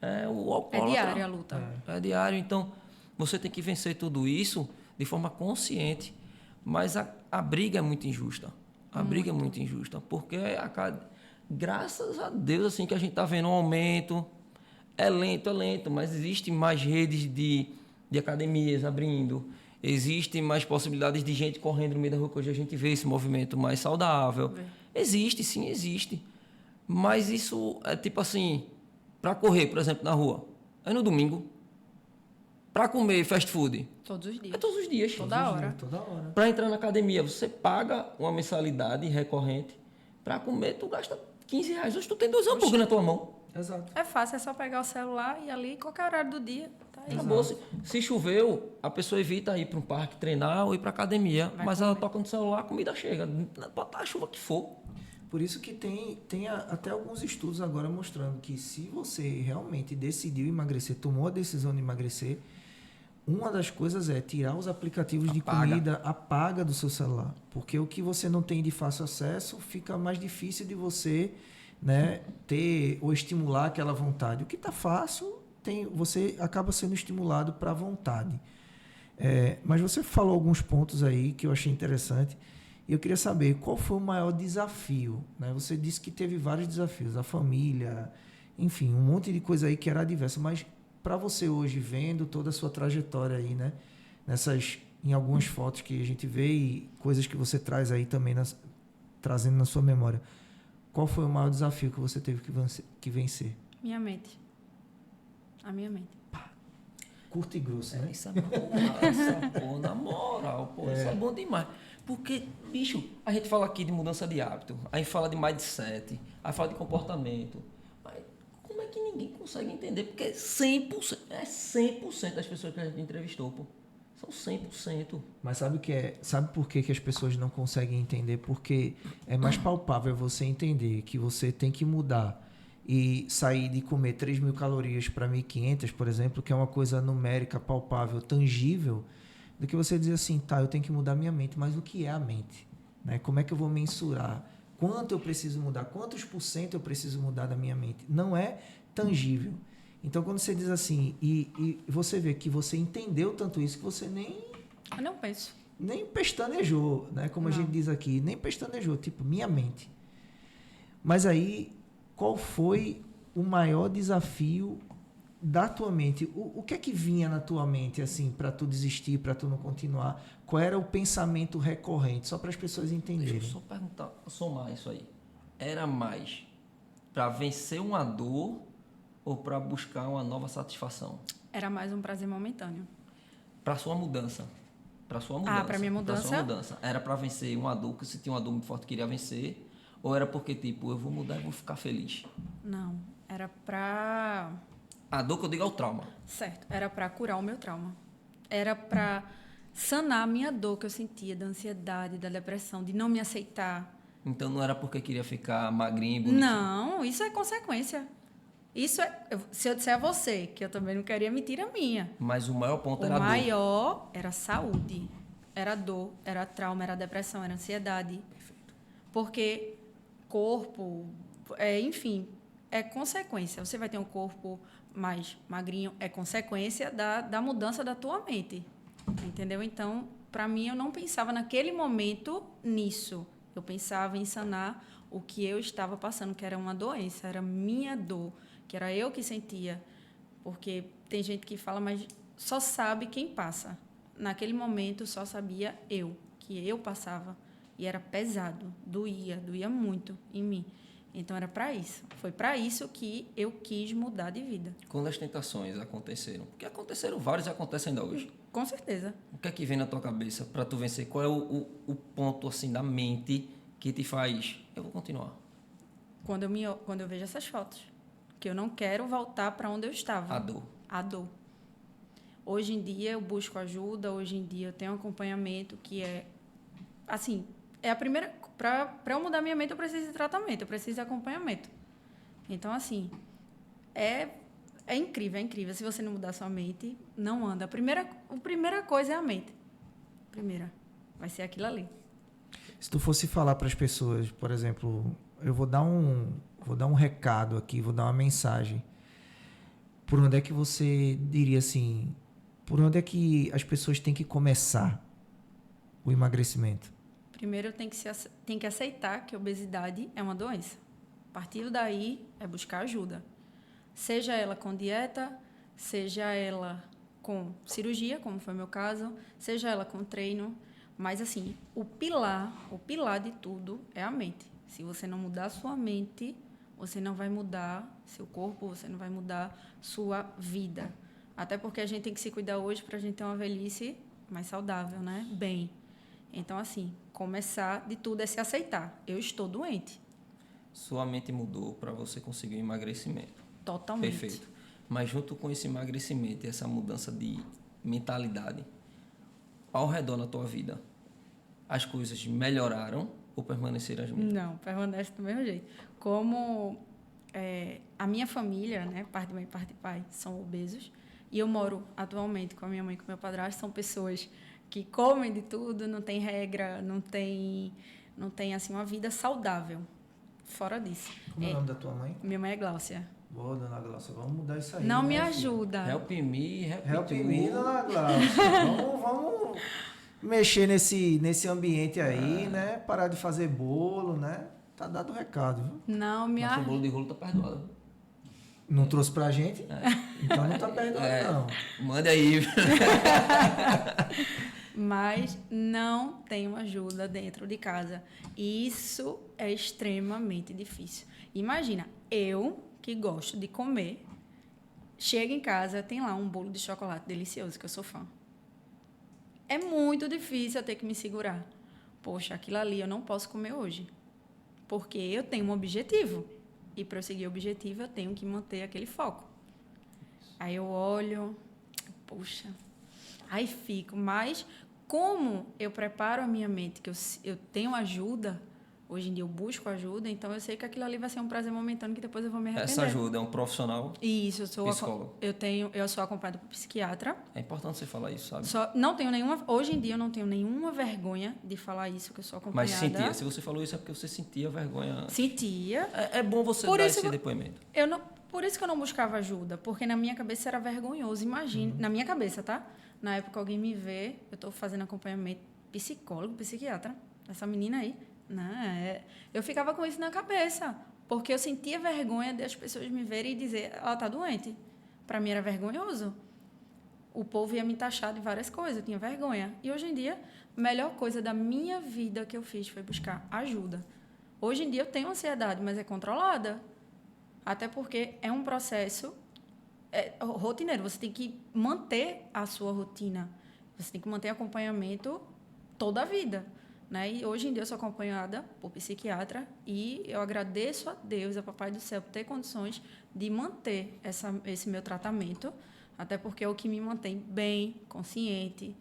É o alcoólatra. É diária a luta. É diário, então você tem que vencer tudo isso de forma consciente, mas a briga é muito injusta. A briga é muito injusta, porque graças a Deus assim que a gente está vendo um aumento, é lento, mas existem mais redes de academias abrindo, existem mais possibilidades de gente correndo no meio da rua, que hoje a gente vê esse movimento mais saudável. Existe, sim, existe. Mas isso é tipo assim, para correr, por exemplo, na rua, é no domingo. Para comer fast food, Todos os dias. é todos os dias. Toda hora. Toda hora. Para entrar na academia, você paga uma mensalidade recorrente. Para comer, tu gasta R$15. Hoje tu tem 2 hambúrgueres na tua mão. Exato. É fácil, é só pegar o celular e ali, qualquer horário do dia. Tá aí. Acabou. Se choveu, a pessoa evita ir para um parque treinar ou ir para academia. Vai Mas comer. ela toca no celular, a comida chega. Pode estar a chuva que for. Por isso que tem até alguns estudos agora mostrando que se você realmente decidiu emagrecer, tomou a decisão de emagrecer, uma das coisas é tirar os aplicativos de comida, apaga do seu celular. Porque o que você não tem de fácil acesso fica mais difícil de você, né, ter ou estimular aquela vontade. O que está fácil, você acaba sendo estimulado para a vontade. Mas você falou alguns pontos aí que eu achei interessante. E eu queria saber qual foi o maior desafio, né? Você disse que teve vários desafios, a família, enfim, um monte de coisa aí que era adversa. Mas para você hoje, vendo toda a sua trajetória aí, né? Em algumas fotos que a gente vê e coisas que você traz aí também, trazendo na sua memória, qual foi o maior desafio que você teve que vencer? Minha mente. A minha mente. Curto e grosso, né? Isso é bom, na moral, pô, isso é bom demais. Porque, bicho, a gente fala aqui de mudança de hábito, aí fala de mindset, aí fala de comportamento. Mas como é que ninguém consegue entender? Porque 100% das pessoas que a gente entrevistou, pô. São 100%. Mas sabe o que é? Sabe por que as pessoas não conseguem entender? Porque é mais palpável você entender que você tem que mudar e sair de comer 3.000 calorias para 1.500, por exemplo, que é uma coisa numérica, palpável, tangível, do que você dizer assim, tá, eu tenho que mudar minha mente, mas o que é a mente? Né? Como é que eu vou mensurar? Quanto eu preciso mudar? Quantos % eu preciso mudar da minha mente? Não é tangível. Então, quando você diz assim, e você vê que você entendeu tanto isso, que você Eu não penso. nem pestanejou, né? Como Não. a gente diz aqui, nem pestanejou, tipo, minha mente. Mas aí, qual foi o maior desafio da tua mente? O que é que vinha na tua mente, assim, para tu desistir, para tu não continuar? Qual era o pensamento recorrente? Só para as pessoas Deixa entenderem. eu só perguntar, somar isso aí. Era mais para vencer uma dor ou para buscar uma nova satisfação? Era mais um prazer momentâneo. Para sua mudança. Para sua mudança. Pra minha mudança? Pra sua mudança. Era para vencer uma dor, que você tinha uma dor muito forte que queria vencer, ou era porque, tipo, eu vou mudar e vou ficar feliz? Não. Era pra... A dor que eu digo é o trauma. Certo. Era pra curar o meu trauma. Era pra sanar a minha dor que eu sentia da ansiedade, da depressão, de não me aceitar. Então não era porque queria ficar magrinho e bonitinho. Não, isso é consequência. Isso é... Se eu disser a você que eu também não queria, mentira minha. Mas o maior ponto O era a dor. maior era a saúde. Era dor, era trauma, era depressão, era ansiedade. Porque corpo, enfim, é consequência. Você vai ter um corpo mais magrinho, é consequência da mudança da tua mente. Entendeu? Então, para mim, eu não pensava naquele momento nisso. Eu pensava em sanar o que eu estava passando, que era uma doença, era minha dor, que era eu que sentia. Porque tem gente que fala, mas só sabe quem passa. Naquele momento, só sabia eu, que eu passava. E era pesado, doía muito em mim. Então, era para isso. Foi para isso que eu quis mudar de vida. Quando as tentações aconteceram, porque aconteceram vários e acontecem ainda hoje. Com certeza. O que é que vem na tua cabeça para tu vencer? Qual é o ponto, assim, da mente que te faz, eu vou continuar? Quando eu vejo essas fotos. Que eu não quero voltar para onde eu estava. A dor. A dor. Hoje em dia, eu busco ajuda. Hoje em dia, eu tenho um acompanhamento que é... Assim, é a primeira... Para eu mudar minha mente, eu preciso de tratamento. Eu preciso de acompanhamento. Então, assim... É incrível, é incrível. Se você não mudar sua mente, não anda. A primeira coisa é a mente. Primeira. Vai ser aquilo ali. Se tu fosse falar para as pessoas, por exemplo, eu vou dar um recado aqui, vou dar uma mensagem. Por onde é que você diria assim, por onde é que as pessoas têm que começar o emagrecimento? Primeiro, tem que aceitar que a obesidade é uma doença. A partir daí, é buscar ajuda. Seja ela com dieta, seja ela com cirurgia, como foi o meu caso, seja ela com treino. Mas, assim, o pilar de tudo é a mente. Se você não mudar sua mente, você não vai mudar seu corpo, você não vai mudar sua vida. Até porque a gente tem que se cuidar hoje para a gente ter uma velhice mais saudável, né? Bem. Então, assim, começar de tudo é se aceitar. Eu estou doente. Sua mente mudou para você conseguir o emagrecimento. Totalmente. Perfeito. Mas junto com esse emagrecimento e essa mudança de mentalidade, ao redor na tua vida, as coisas melhoraram ou permaneceram as mesmas? Não, permanece do mesmo jeito. Como a minha família, né, parte de mãe e parte de pai, são obesos, e eu moro atualmente com a minha mãe e com o meu padrasto, são pessoas que comem de tudo, não tem regra, não tem assim, uma vida saudável. Fora disso. Como é o nome da tua mãe? Minha mãe é Gláucia. Boa, dona Glaucia, vamos mudar isso aí. Não né, me filho? ajuda. Help me, Help you. me, dona Glaucia. Vamos mexer nesse ambiente aí, né? Parar de fazer bolo, né? Tá dado o recado, viu? Não me Nosso ajuda. bolo de rolo tá perdoado. Não trouxe pra gente? Então não tá perdoado, não. Manda aí. Mas não tenho ajuda dentro de casa. E isso é extremamente difícil. Imagina, eu que gosto de comer, chego em casa, tem lá um bolo de chocolate delicioso, que eu sou fã. É muito difícil eu ter que me segurar. Poxa, aquilo ali eu não posso comer hoje. Porque eu tenho um objetivo. E para eu seguir o objetivo, eu tenho que manter aquele foco. Aí eu olho, poxa, aí fico. Mas como eu preparo a minha mente, que eu tenho ajuda, hoje em dia eu busco ajuda, então eu sei que aquilo ali vai ser um prazer momentâneo que depois eu vou me arrepender. Essa ajuda é um profissional. Isso, eu sou Psicólogo. eu sou acompanhada por psiquiatra. É importante você falar isso, sabe? Não tenho hoje em dia eu não tenho nenhuma vergonha de falar isso, que eu sou acompanhada. Mas sentia, se você falou isso é porque você sentia vergonha. Sentia. É bom você Por dar isso esse eu- depoimento. Por isso que eu não buscava ajuda, porque na minha cabeça era vergonhoso. Imagine, na minha cabeça, tá? Na época alguém me vê, eu estou fazendo acompanhamento psicólogo, psiquiatra, essa menina aí. Eu ficava com isso na cabeça, porque eu sentia vergonha das pessoas me verem e dizer, ela tá doente. Para mim era vergonhoso. O povo ia me taxar de várias coisas, eu tinha vergonha. E hoje em dia, a melhor coisa da minha vida que eu fiz foi buscar ajuda. Hoje em dia eu tenho ansiedade, mas é controlada. Até porque é um processo rotineiro. Você tem que manter a sua rotina. Você tem que manter acompanhamento toda a vida. Né? E hoje em dia eu sou acompanhada por psiquiatra e eu agradeço a Deus, a Papai do Céu, por ter condições de manter esse meu tratamento, até porque é o que me mantém bem, consciente,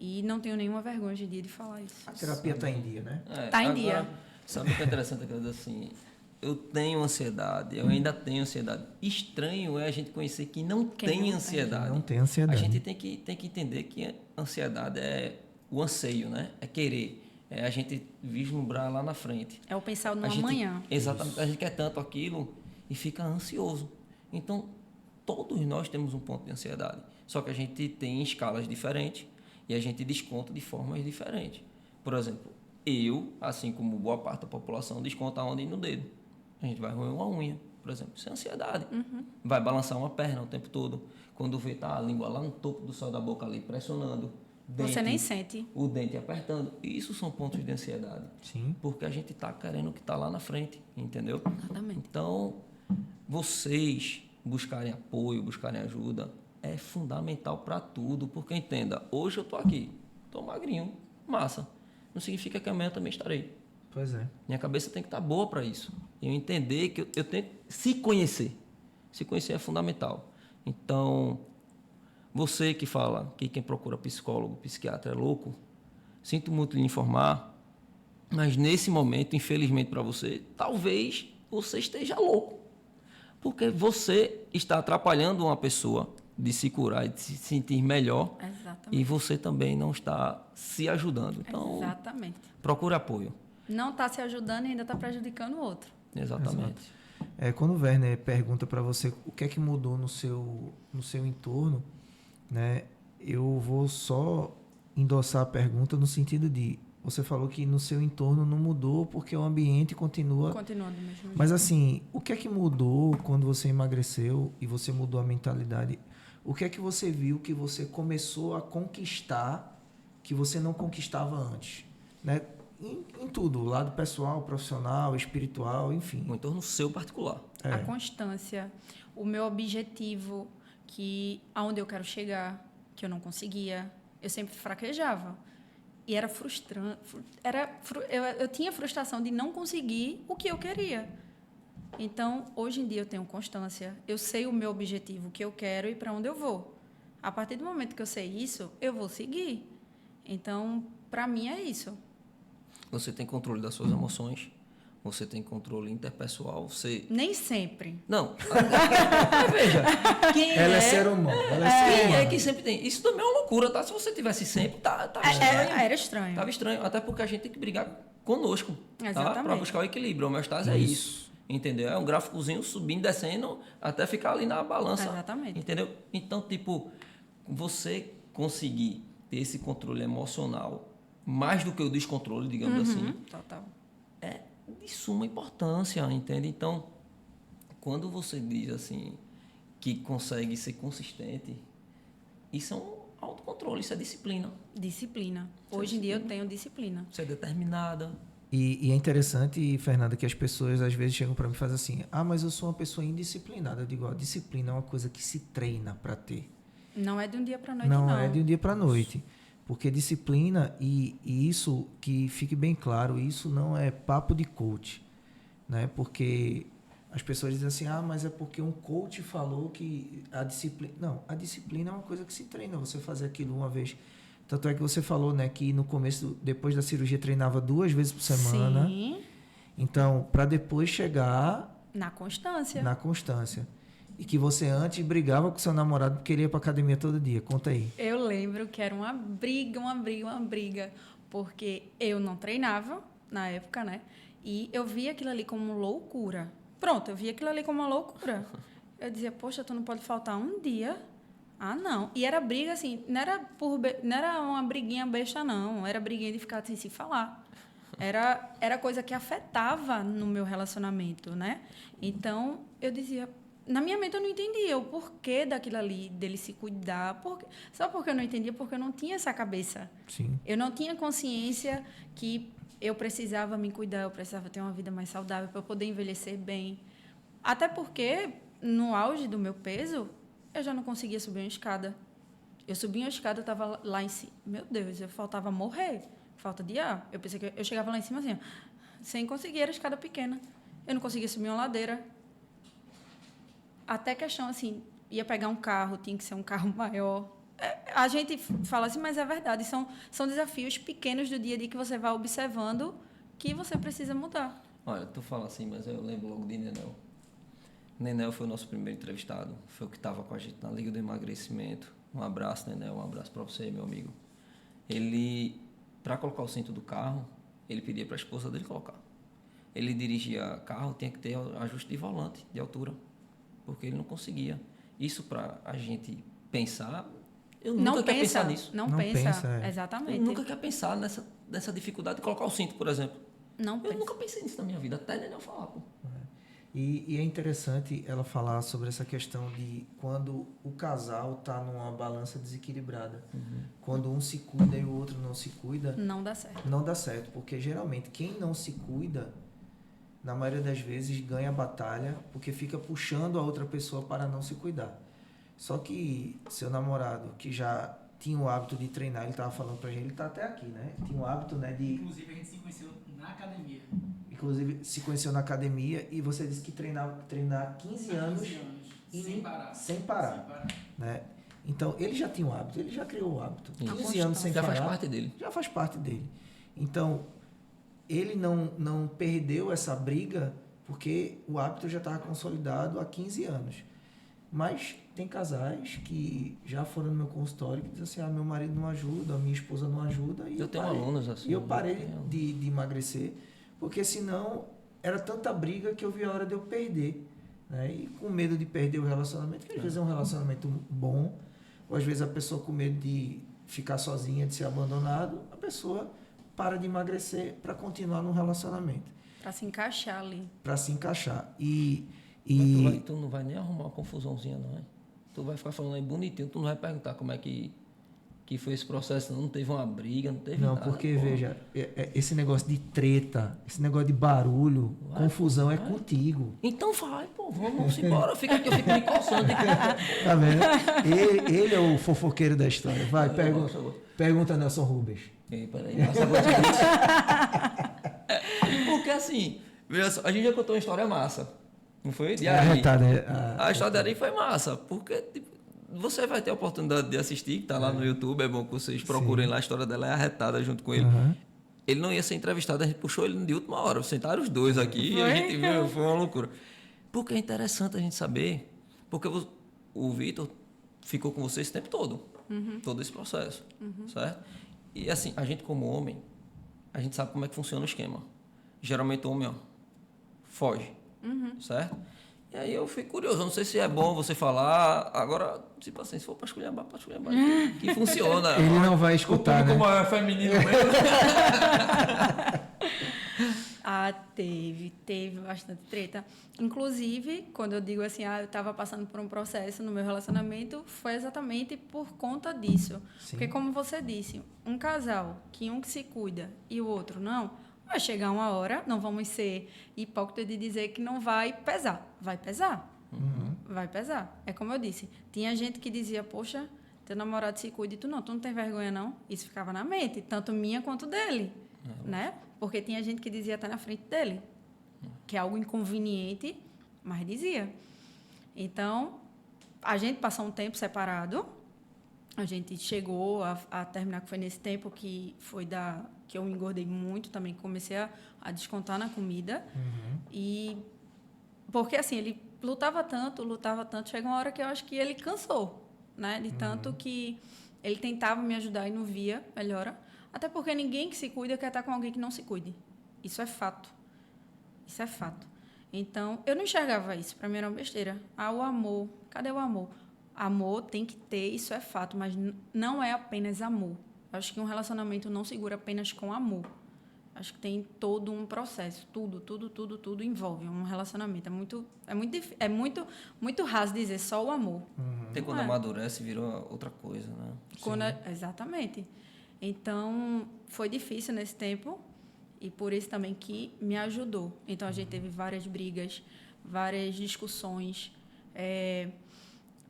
e não tenho nenhuma vergonha hoje em dia de falar isso. A terapia tá em dia, né? Tá em dia. Sabe o que é interessante? Que eu digo assim, eu tenho ansiedade, eu ainda tenho ansiedade. Estranho é a gente conhecer que não tem ansiedade. Não tem ansiedade. A gente tem que entender que a ansiedade é o anseio, né? É querer. É a gente vislumbrar lá na frente. É o pensar no A gente- amanhã. Exatamente. A gente quer tanto aquilo e fica ansioso. Então, todos nós temos um ponto de ansiedade. Só que a gente tem escalas diferentes e a gente desconta de formas diferentes. Por exemplo, eu, assim como boa parte da população, desconta onde? No dedo. A gente vai roer uma unha, por exemplo. Isso é ansiedade. Vai balançar uma perna o tempo todo. Quando vê, tá a língua lá no topo do céu da boca ali, pressionando. Você nem sente. O dente apertando. Isso são pontos de ansiedade. Sim. Porque a gente está querendo o que está lá na frente, entendeu? Exatamente. Então, vocês buscarem apoio, buscarem ajuda, é fundamental para tudo. Porque, entenda, hoje eu estou aqui, estou magrinho, massa. Não significa que amanhã eu também estarei. Pois é. Minha cabeça tem que estar boa para isso. Eu entender que eu tenho que se conhecer. Se conhecer é fundamental. Então, você que fala que quem procura psicólogo, psiquiatra é louco, sinto muito lhe informar, mas nesse momento, infelizmente para você, talvez você esteja louco. Porque você está atrapalhando uma pessoa de se curar e de se sentir melhor Exatamente. e você também não está se ajudando. Então, Exatamente. procure apoio. Não está se ajudando e ainda está prejudicando o outro. Exatamente. Quando o Werner pergunta para você o que é que mudou no seu entorno, né? Eu vou só endossar a pergunta no sentido de você falou que no seu entorno não mudou porque o ambiente continua. Continuando do mesmo Mas jeito. assim, o que é que mudou quando você emagreceu e você mudou a mentalidade? O que é que você viu que você começou a conquistar que você não conquistava antes, né? Em tudo, lado pessoal, profissional, espiritual, enfim. No entorno seu particular. A constância, o meu objetivo, que aonde eu quero chegar, que eu não conseguia, eu sempre fraquejava. E era frustrante. Eu tinha frustração de não conseguir o que eu queria. Então, hoje em dia eu tenho constância, eu sei o meu objetivo, o que eu quero e para onde eu vou. A partir do momento que eu sei isso, eu vou seguir. Então, para mim é isso. Você tem controle das suas emoções, você tem controle interpessoal, você... Nem sempre. Não, mas veja, quem Ela é ser humano. Ela é ser quem é humano. que sempre tem? Isso também é uma loucura, tá? Se você tivesse sempre, tá estranho. Era estranho. Tava estranho, até porque a gente tem que brigar conosco, tá? Exatamente. Para buscar o equilíbrio. A homeostase é isso, entendeu? É um gráficozinho subindo, descendo, até ficar ali na balança. Exatamente. Entendeu? Então, tipo, você conseguir ter esse controle emocional, mais do que o descontrole, digamos assim, Total. é de suma importância, entende? Então, quando você diz assim que consegue ser consistente, isso é um autocontrole, isso é disciplina. Disciplina. Hoje em dia eu tenho disciplina. Você é determinada. E é interessante, Fernanda, que as pessoas às vezes chegam para mim e fazem assim: ah, mas eu sou uma pessoa indisciplinada. Eu digo: ó, disciplina é uma coisa que se treina para ter. Não é de um dia para noite, Não é de um dia para noite. Porque disciplina, e isso que fique bem claro, isso não é papo de coach. Né? Porque as pessoas dizem assim: ah, mas é porque um coach falou que a disciplina... Não, a disciplina é uma coisa que se treina, você fazer aquilo uma vez. Tanto é que você falou, né, que no começo, depois da cirurgia, treinava 2 vezes por semana. Sim. Então, para depois chegar Na constância. na constância. E que você antes brigava com seu namorado porque ele ia para academia todo dia. Conta aí. Eu lembro que era uma briga, porque eu não treinava na época, né? E eu via aquilo ali como loucura. Pronto, eu via aquilo ali como uma loucura. Eu dizia, poxa, tu não pode faltar um dia. Ah, não. E era briga assim, não era uma briguinha besta, não. Era briguinha de ficar assim, se falar. Era coisa que afetava no meu relacionamento, né? Então, eu dizia, na minha mente eu não entendia o porquê daquilo ali, dele se cuidar. Só porque eu não entendia, porque eu não tinha essa cabeça. Sim. Eu não tinha consciência que eu precisava me cuidar, eu precisava ter uma vida mais saudável para eu poder envelhecer bem. Até porque, no auge do meu peso, eu já não conseguia subir uma escada. Eu subia uma escada, eu estava lá em cima. Meu Deus, eu faltava morrer. Falta de ar. Eu pensei que eu chegava lá em cima assim, ó, sem conseguir, era escada pequena. Eu não conseguia subir uma ladeira. Até questão, assim, ia pegar um carro, tinha que ser um carro maior. A gente fala assim, mas é verdade. São desafios pequenos do dia a dia que você vai observando que você precisa mudar. Olha, tu fala assim, mas eu lembro logo de Nenel. Nenel foi o nosso primeiro entrevistado. Foi o que estava com a gente na Liga do Emagrecimento. Um abraço, Nenel. Um abraço para você, meu amigo. Ele, para colocar o cinto do carro, ele pedia para a esposa dele colocar. Ele dirigia carro, tinha que ter ajuste de volante, de altura. Porque ele não conseguia. Isso para a gente pensar... Eu nunca quero pensar nisso. Não Não pensa, pensa, exatamente. Eu nunca quero pensar nessa dificuldade de colocar o cinto, por exemplo. Não Eu pensa. nunca pensei nisso na minha vida, até Nenel falar, pô. E é interessante ela falar sobre essa questão de quando o casal está numa balança desequilibrada. Quando um se cuida e o outro não se cuida, Não dá certo. não dá certo. Porque geralmente quem não se cuida, na maioria das vezes, ganha a batalha porque fica puxando a outra pessoa para não se cuidar. Só que seu namorado, que já tinha o hábito de treinar, ele estava falando pra gente, ele está até aqui, né? Tinha o hábito, né, de... Inclusive, a gente se conheceu na academia. Inclusive, se conheceu na academia e você disse que treinar 15 anos... 15 anos. e Sem parar. Sem parar. Né? Então, ele já tinha o hábito, ele já criou o hábito. Isso. 15 anos sem Já parar. faz parte dele. Já faz parte dele. Então, ele não perdeu essa briga porque o hábito já estava consolidado há 15 anos. Mas tem casais que já foram no meu consultório que dizem assim, meu marido não ajuda, a minha esposa não ajuda. E Eu tenho parei. alunos assim. E eu parei de emagrecer, porque senão era tanta briga que eu vi a hora de eu perder. Né? E com medo de perder o relacionamento, que às vezes é um relacionamento bom, ou às vezes a pessoa com medo de ficar sozinha, de ser abandonado, a pessoa para de emagrecer para continuar no relacionamento. Para se encaixar ali. Para se encaixar. Tu não vai nem arrumar uma confusãozinha, não é? Tu vai ficar falando aí bonitinho, tu não vai perguntar como é que foi esse processo, não teve uma briga, não teve Não, nada. porque, pô. veja, esse negócio de treta, esse negócio de barulho, confusão é vai. contigo. Então vai, pô, vamos embora. Fica aqui, eu fico me coçando. Tá vendo? Ele é o fofoqueiro da história. Vai, pergunta Nelson Rubens. Ei, peraí, passa a gota de Porque assim, veja só, a gente já contou uma história massa. Não foi? E É aí, arretada, a história dali foi massa, porque tipo, você vai ter a oportunidade de assistir, que tá lá no YouTube, é bom que vocês procurem lá, a história dela é arretada junto com ele. Aham. Ele não ia ser entrevistado, a gente puxou ele de última hora, sentaram os dois aqui e a Foi? gente viu, foi uma loucura. Porque é interessante a gente saber, porque o Vitor ficou com você esse tempo todo, todo esse processo, certo? E assim, a gente como homem, a gente sabe como é que funciona o esquema. Geralmente o homem, ó, foge, certo? E aí eu fico curioso, eu não sei se é bom você falar, agora, tipo assim, se for para escolher que funciona. Ele não vai escutar, o né? público maior é feminino mesmo. Ah, teve bastante treta. Inclusive, quando eu digo assim, eu estava passando por um processo no meu relacionamento, foi exatamente por conta disso. Sim. Porque, como você disse, um casal que um que se cuida e o outro não, vai chegar uma hora, não vamos ser hipócritas de dizer que não vai pesar. Vai pesar. Vai pesar. É como eu disse, tinha gente que dizia, poxa, teu namorado se cuida e tu não tem vergonha não? Isso ficava na mente, tanto minha quanto dele, né? Porque tinha gente que dizia até na frente dele, que é algo inconveniente, mas dizia. Então, a gente passou um tempo separado, a gente chegou a terminar, que foi nesse tempo que foi que eu engordei muito também, comecei a descontar na comida. E porque assim, ele lutava tanto, chega uma hora que eu acho que ele cansou, né? De tanto que ele tentava me ajudar e não via melhora. Até porque ninguém que se cuida quer estar com alguém que não se cuide. Isso é fato. Isso é fato. Então, eu não enxergava isso. Para mim era uma besteira. O amor. Cadê o amor? Amor tem que ter, isso é fato, mas não é apenas amor. Eu acho que um relacionamento não segura apenas com amor. Acho que tem todo um processo. Tudo envolve um relacionamento. Muito raso dizer só o amor. Tem quando amadurece virou outra coisa, né? Exatamente. Então, foi difícil nesse tempo e por isso também que me ajudou. Então, a gente teve várias brigas, várias discussões.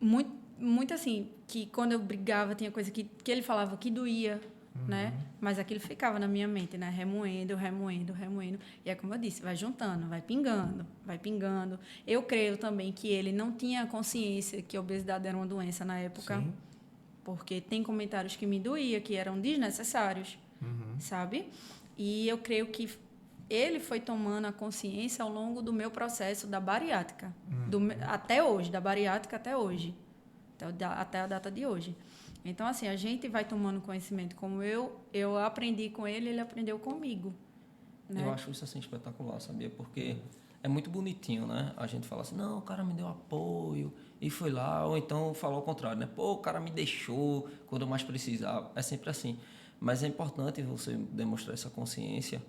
Muito assim, que quando eu brigava, tinha coisa que ele falava que doía, né? Mas aquilo ficava na minha mente, né? Remoendo. E é como eu disse, vai juntando, vai pingando. Eu creio também que ele não tinha consciência que a obesidade era uma doença na época. Sim. Porque tem comentários que me doía, que eram desnecessários, sabe? E eu creio que ele foi tomando a consciência ao longo do meu processo da bariátrica, até hoje, da bariátrica até hoje, até a data de hoje. Então, assim, a gente vai tomando conhecimento, como eu aprendi com ele, ele aprendeu comigo. Né? Eu acho isso assim espetacular, sabia? Porque é muito bonitinho, né? A gente fala assim, não, o cara me deu apoio e foi lá, ou então falou ao contrário, né? Pô, o cara me deixou quando eu mais precisava. É sempre assim. Mas é importante você demonstrar essa consciência,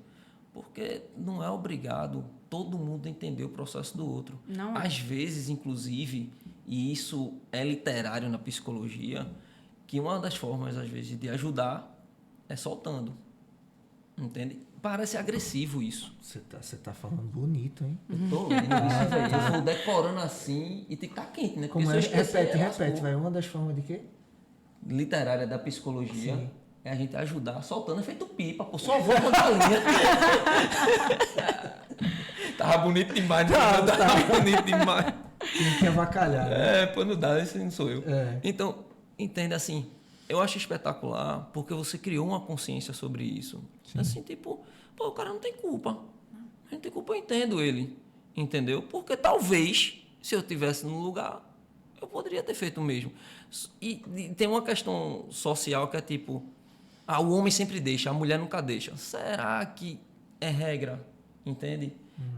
porque não é obrigado todo mundo a entender o processo do outro. Não é. Às vezes, inclusive, e isso é literário na psicologia, que uma das formas, às vezes, de ajudar é soltando. Entende? Parece agressivo isso. Você tá falando bonito, hein? Eu tô lendo isso, velho. Eu vou decorando assim e tem que estar quente, né? Como Porque é? se eu esquecer, Repete, lascou. vai. Uma das formas de quê? Literária da psicologia Sim. é a gente ajudar soltando é feito pipa, pô. Só vou com galinha. Tava bonito demais, né? Tava bonito demais. Tem que avacalhar, né? Pô, não dá, esse não sou eu. É. Então, entenda assim, eu acho espetacular porque você criou uma consciência sobre isso. Assim, tipo, pô, o cara não tem culpa. Não tem culpa, eu entendo ele. Entendeu? Porque talvez, se eu estivesse no lugar, eu poderia ter feito o mesmo. E tem uma questão social que é tipo, o homem sempre deixa, a mulher nunca deixa. Será que é regra? Entende?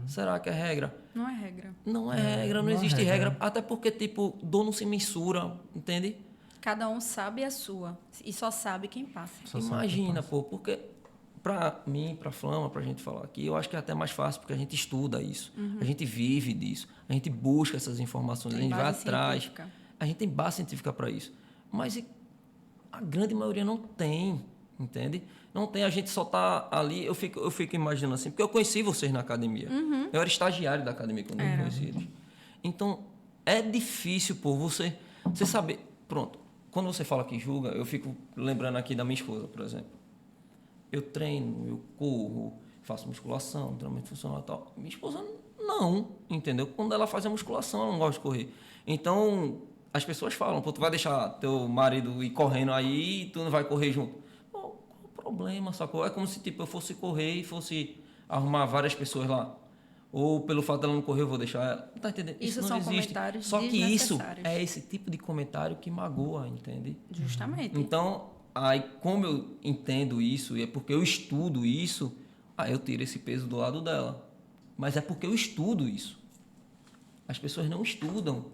Será que é regra? Não é regra. Não é regra, não não é existe regra. regra. Até porque, tipo, dor não se mensura, entende? Cada um sabe a sua e só sabe quem passa. Só sabe Imagina, quem pô, porque pra mim, pra Flama, pra gente falar aqui, eu acho que é até mais fácil porque a gente estuda isso. A gente vive disso. A gente busca essas informações, Tem a gente vai base atrás. científica. A gente tem base científica para isso. Mas a grande maioria não tem, entende? Não tem, a gente só tá ali, eu fico imaginando assim, porque eu conheci vocês na academia. Eu era estagiário da academia quando eu conheci eles. Então, é difícil, pô, você saber. Pronto, quando você fala que julga, eu fico lembrando aqui da minha esposa, por exemplo. Eu treino, eu corro, faço musculação, treinamento funcional e tal. Minha esposa Não, entendeu? Quando ela faz a musculação, ela não gosta de correr. Então, as pessoas falam, pô, tu vai deixar teu marido ir correndo aí e tu não vai correr junto. Pô, qual o problema, sacou? É como se tipo, eu fosse correr e fosse arrumar várias pessoas lá. Ou pelo fato dela não correr, eu vou deixar ela. Tá entendendo? Isso não são existe. comentários Só que isso desnecessários. é esse tipo de comentário que magoa, entende? Justamente. Então, aí como eu entendo isso, e é porque eu estudo isso, aí eu tiro esse peso do lado dela. Mas é porque eu estudo isso. As pessoas não estudam.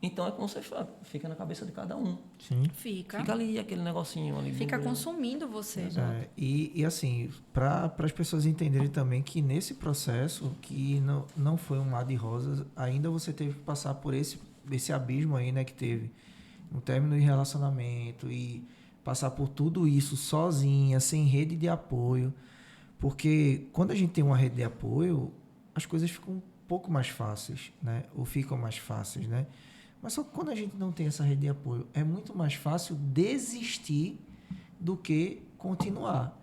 Então é como você fala, fica na cabeça de cada um. Sim. Fica. Fica ali aquele negocinho ali. Fica vibrando. consumindo você. E assim, para as pessoas entenderem também que nesse processo, que não foi um mar de rosas, ainda você teve que passar por esse abismo aí, né, que teve um término de relacionamento e passar por tudo isso sozinha, sem rede de apoio. Porque quando a gente tem uma rede de apoio, as coisas ficam um pouco mais fáceis, né? Ou ficam mais fáceis, né? Mas só que quando a gente não tem essa rede de apoio, é muito mais fácil desistir do que continuar.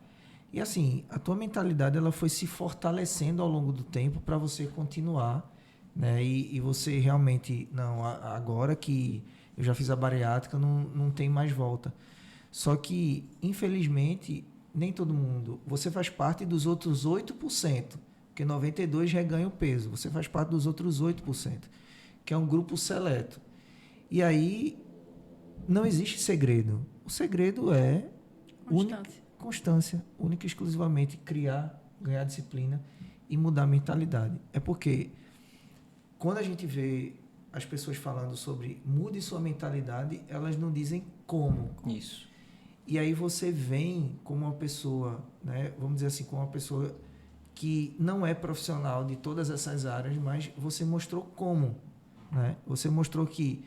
E assim, a tua mentalidade ela foi se fortalecendo ao longo do tempo para você continuar, né? E você realmente, não, agora que eu já fiz a bariátrica, não tem mais volta. Só que, infelizmente, nem todo mundo. Você faz parte dos outros 8%, porque 92% reganha o peso. Você faz parte dos outros 8%, que é um grupo seleto. E aí, não existe segredo. O segredo é constância, única e exclusivamente criar, ganhar disciplina e mudar a mentalidade. É porque quando a gente vê as pessoas falando sobre mude sua mentalidade, elas não dizem como. Isso. E aí você vem como uma pessoa, né, vamos dizer assim, como uma pessoa que não é profissional de todas essas áreas, mas você mostrou como, né? Você mostrou que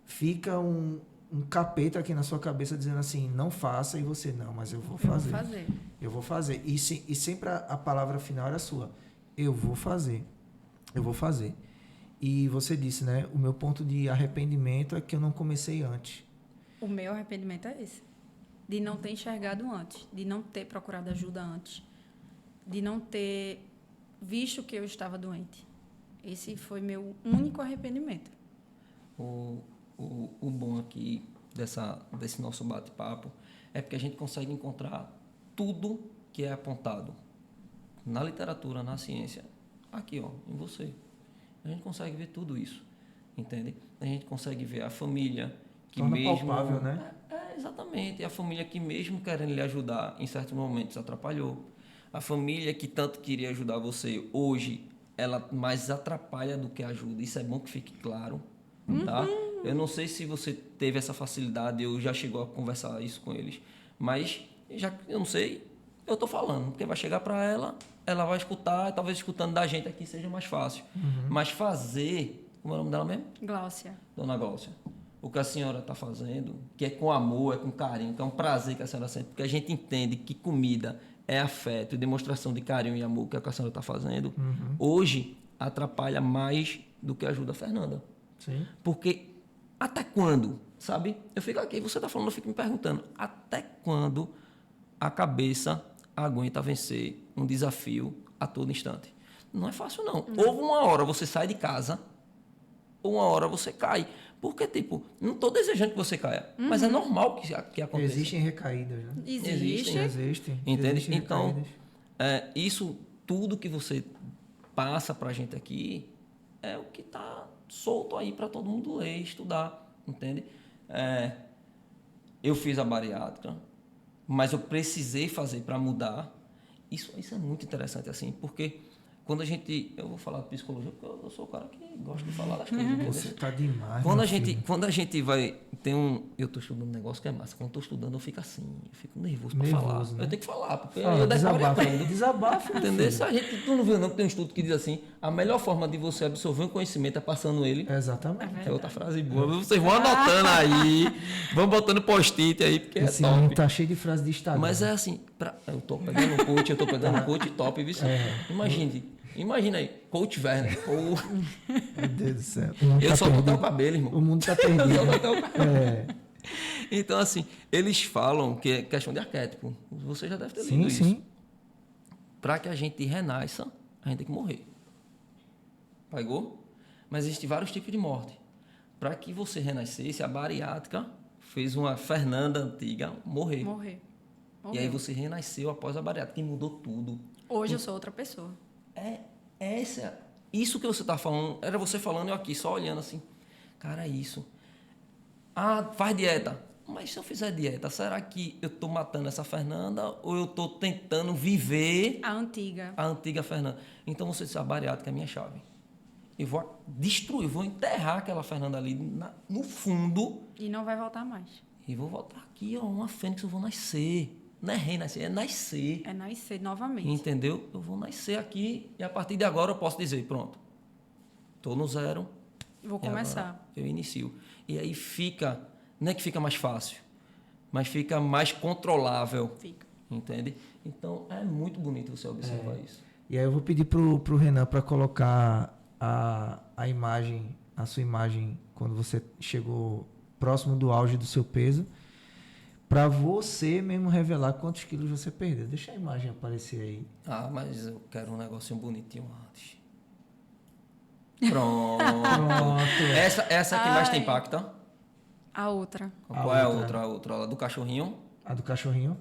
fica um capeta aqui na sua cabeça dizendo assim, não faça, e você, não, mas eu vou fazer. Eu vou fazer. E sempre a palavra final era sua. Eu vou fazer. E você disse, né, o meu ponto de arrependimento é que eu não comecei antes. O meu arrependimento é esse. De não ter enxergado antes, de não ter procurado ajuda antes, de não ter visto que eu estava doente. Esse foi meu único arrependimento. O bom aqui desse nosso bate-papo é porque a gente consegue encontrar tudo que é apontado na literatura, na ciência, aqui, ó, em você. A gente consegue ver tudo isso, entende? A gente consegue ver a família que torna mesmo... palpável, né? Exatamente. E a família que mesmo querendo lhe ajudar, em certos momentos atrapalhou. A família que tanto queria ajudar você, hoje, ela mais atrapalha do que ajuda. Isso é bom que fique claro, tá? Eu não sei se você teve essa facilidade ou já chegou a conversar isso com eles, mas eu não sei, eu tô falando, porque vai chegar para ela vai escutar, talvez escutando da gente aqui seja mais fácil. Mas fazer, como é o nome dela mesmo? Gláucia. Dona Gláucia. O que a senhora está fazendo, que é com amor, é com carinho, que é um prazer que a senhora sente, porque a gente entende que comida é afeto e demonstração de carinho e amor, que é o que a senhora está fazendo, hoje atrapalha mais do que ajuda a Fernanda. Sim. Porque até quando, sabe? Eu fico aqui, você está falando, eu fico me perguntando, até quando a cabeça aguenta vencer um desafio a todo instante? Não é fácil, não. Ou uma hora você sai de casa, ou uma hora você cai. Porque, tipo, não estou desejando que você caia, mas é normal que aconteça. Existem recaídas, né? Existem. Entende? Existem Então, recaídas. isso, tudo que você passa para a gente aqui, é o que está solto aí para todo mundo ler, estudar, entende? Eu fiz a bariátrica, mas eu precisei fazer para mudar. Isso é muito interessante, assim, porque quando a gente... Eu vou falar de psicologia, porque eu sou o cara que gosta de falar das coisas. Entendeu? Você tá demais. Quando a gente vai... Eu estou estudando um negócio que é massa. Quando eu estou estudando, eu fico assim, eu fico nervoso para falar. Né? Eu tenho que falar, porque Fala, eu decoro e desabafa. aprendo. Desabafa, Entendeu? Se a gente, tu não viu não que tem um estudo que diz assim, a melhor forma de você absorver um conhecimento é passando ele. Exatamente. É outra frase boa. Vocês vão anotando aí, vão botando post-it aí, porque Esse é ano top. tá cheio de frase de Instagram. Mas é assim, eu tô pegando coach top, viu? Imagina aí, coach Werner. Meu Deus do céu. Eu só cortar o cabelo, irmão. O mundo tá perdido. Eu só cortar o cabelo. É. Então, assim, eles falam que é questão de arquétipo. Você já deve ter lido isso. Sim. Para que a gente renasça, a gente tem que morrer. Pegou? Mas existem vários tipos de morte. Para que você renascesse, a bariátrica fez uma Fernanda antiga morrer. Morrer. E aí você renasceu após a bariátrica e mudou tudo. Hoje eu sou outra pessoa. Isso que você está falando, era você falando, eu aqui só olhando assim. Cara, é isso. Ah, faz dieta. Mas se eu fizer dieta, será que eu estou matando essa Fernanda ou eu estou tentando viver A antiga. a antiga Fernanda? Então você disse, a bariátrica é a minha chave. Eu vou destruir, vou enterrar aquela Fernanda ali no fundo E não vai voltar mais. e vou voltar aqui, ó, uma fênix, eu vou nascer. Não é renascer, é nascer. É nascer novamente. Entendeu? Eu vou nascer aqui e a partir de agora eu posso dizer, pronto, estou no zero. Vou E agora começar. eu inicio. E aí fica, não é que fica mais fácil, mas fica mais controlável. Fica. Entende? Então é muito bonito você observar isso. E aí eu vou pedir pro Renan para colocar a imagem, a sua imagem, quando você chegou próximo do auge do seu peso, para você mesmo revelar quantos quilos você perdeu. Deixa a imagem aparecer aí. Ah, mas eu quero um negocinho bonitinho antes. Pronto. Essa que mais te Ai. impacta? A outra. Qual é a outra? A outra? A do cachorrinho? A do cachorrinho?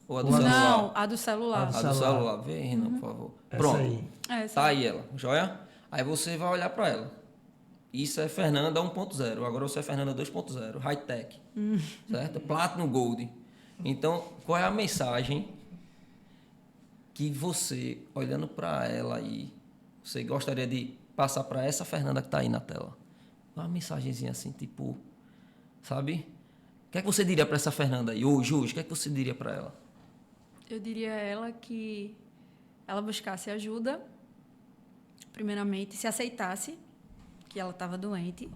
Ou a do Ou a do- celular? Não, a do celular. A do A do celular. celular. Vê, Renan, por favor. Essa Pronto. aí. Essa. Tá aí ela, joia? Aí você vai olhar para ela. Isso é Fernanda 1.0. Agora você é Fernanda 2.0. High-tech. Certo? Platinum Gold. Então, qual é a mensagem que você, olhando para ela aí, você gostaria de passar para essa Fernanda que tá aí na tela? Uma mensagenzinha assim, tipo, sabe? O que é que você diria para essa Fernanda aí hoje? O que é que você diria para ela? Eu diria a ela que ela buscasse ajuda, primeiramente, se aceitasse que ela estava doente,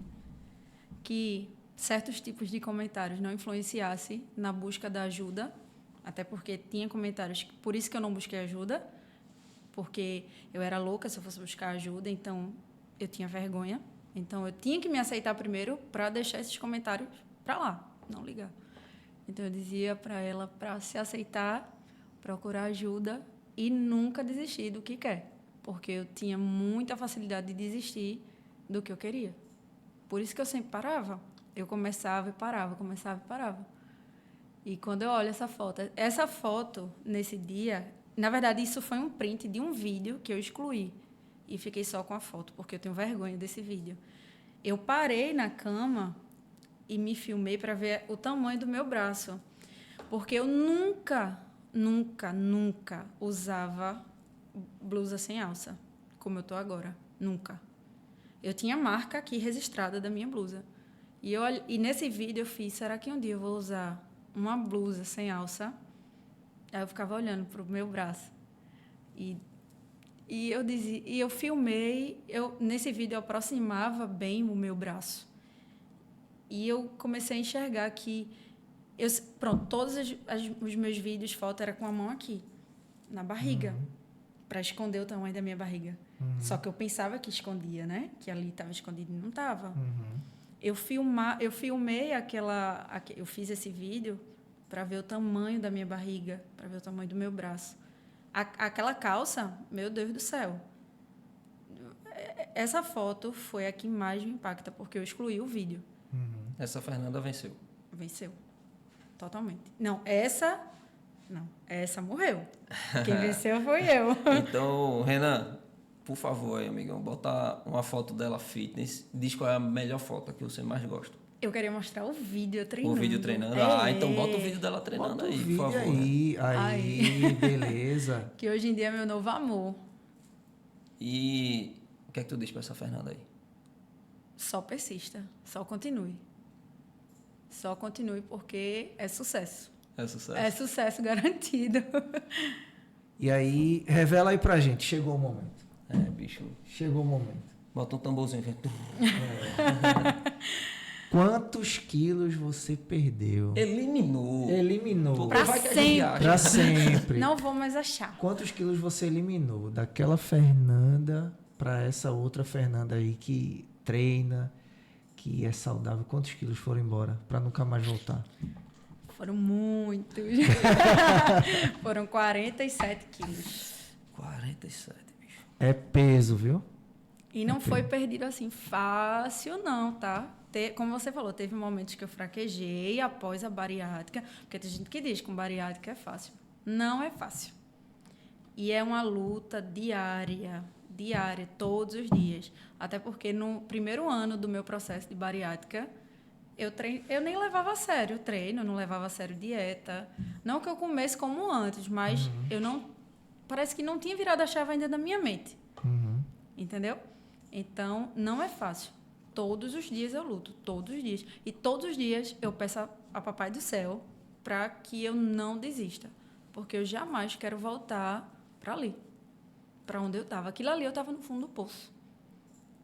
que certos tipos de comentários não influenciassem na busca da ajuda, até porque tinha comentários, por isso que eu não busquei ajuda, porque eu era louca se eu fosse buscar ajuda, então eu tinha vergonha. Então eu tinha que me aceitar primeiro para deixar esses comentários para lá, não ligar. Então eu dizia para ela para se aceitar, procurar ajuda e nunca desistir do que quer, porque eu tinha muita facilidade de desistir do que eu queria. Por isso que eu sempre parava. Eu começava e parava, começava e parava. E quando eu olho essa foto nesse dia, na verdade isso foi um print de um vídeo que eu excluí e fiquei só com a foto, porque eu tenho vergonha desse vídeo. Eu parei na cama e me filmei para ver o tamanho do meu braço, porque eu nunca usava blusa sem alça, como eu estou agora. Nunca. Eu tinha marca aqui registrada da minha blusa. E nesse vídeo eu fiz, será que um dia eu vou usar uma blusa sem alça? Aí eu ficava olhando para o meu braço. E eu filmei, nesse vídeo eu aproximava bem o meu braço. E eu comecei a enxergar que pronto, todos os meus vídeos, foto era com a mão aqui, na barriga, para esconder o tamanho da minha barriga. Só que eu pensava que escondia, né? Que ali estava escondido e não estava. Eu filmei eu fiz esse vídeo para ver o tamanho da minha barriga, para ver o tamanho do meu braço. Aquela calça, meu Deus do céu. Essa foto foi a que mais me impacta, porque eu excluí o vídeo. Essa Fernanda venceu. Venceu. Totalmente. Não, essa morreu. Quem venceu foi eu. Então, Renan, por favor, aí, amigão, bota uma foto dela fitness. Diz qual é a melhor foto que você mais gosta. Eu queria mostrar o vídeo treinando. O vídeo treinando? Então bota o vídeo dela treinando Bota o aí, vídeo por favor. aí, beleza. Que hoje em dia é meu novo amor. E o que é que tu diz pra essa Fernanda aí? Só persista. Só continue. Só continue, porque é sucesso. É sucesso? É sucesso garantido. E aí, revela aí pra gente, chegou o momento. É, bicho. Chegou o momento. Bota um tamborzinho. Vem. Quantos quilos você perdeu? Eliminou. Eliminou. Pra Vai que a gente sempre. acha. Pra sempre. Não vou mais achar. Quantos quilos você eliminou daquela Fernanda para essa outra Fernanda aí que treina, que é saudável? Quantos quilos foram embora para nunca mais voltar? Foram muitos. Foram 47 quilos. 47, bicho. É peso, viu? E não foi perdido assim fácil, não, tá? Como você falou, teve momentos que eu fraquejei após a bariátrica, porque tem gente que diz que com bariátrica é fácil. Não é fácil. E é uma luta diária, todos os dias. Até porque no primeiro ano do meu processo de bariátrica, eu nem levava a sério o treino, não levava a sério dieta. Não que eu comesse como antes, mas eu não... Parece que não tinha virado a chave ainda da minha mente. Entendeu? Então, não é fácil. Todos os dias eu luto, todos os dias. E todos os dias eu peço a Papai do Céu para que eu não desista. Porque eu jamais quero voltar para ali, para onde eu estava. Aquilo ali eu estava no fundo do poço.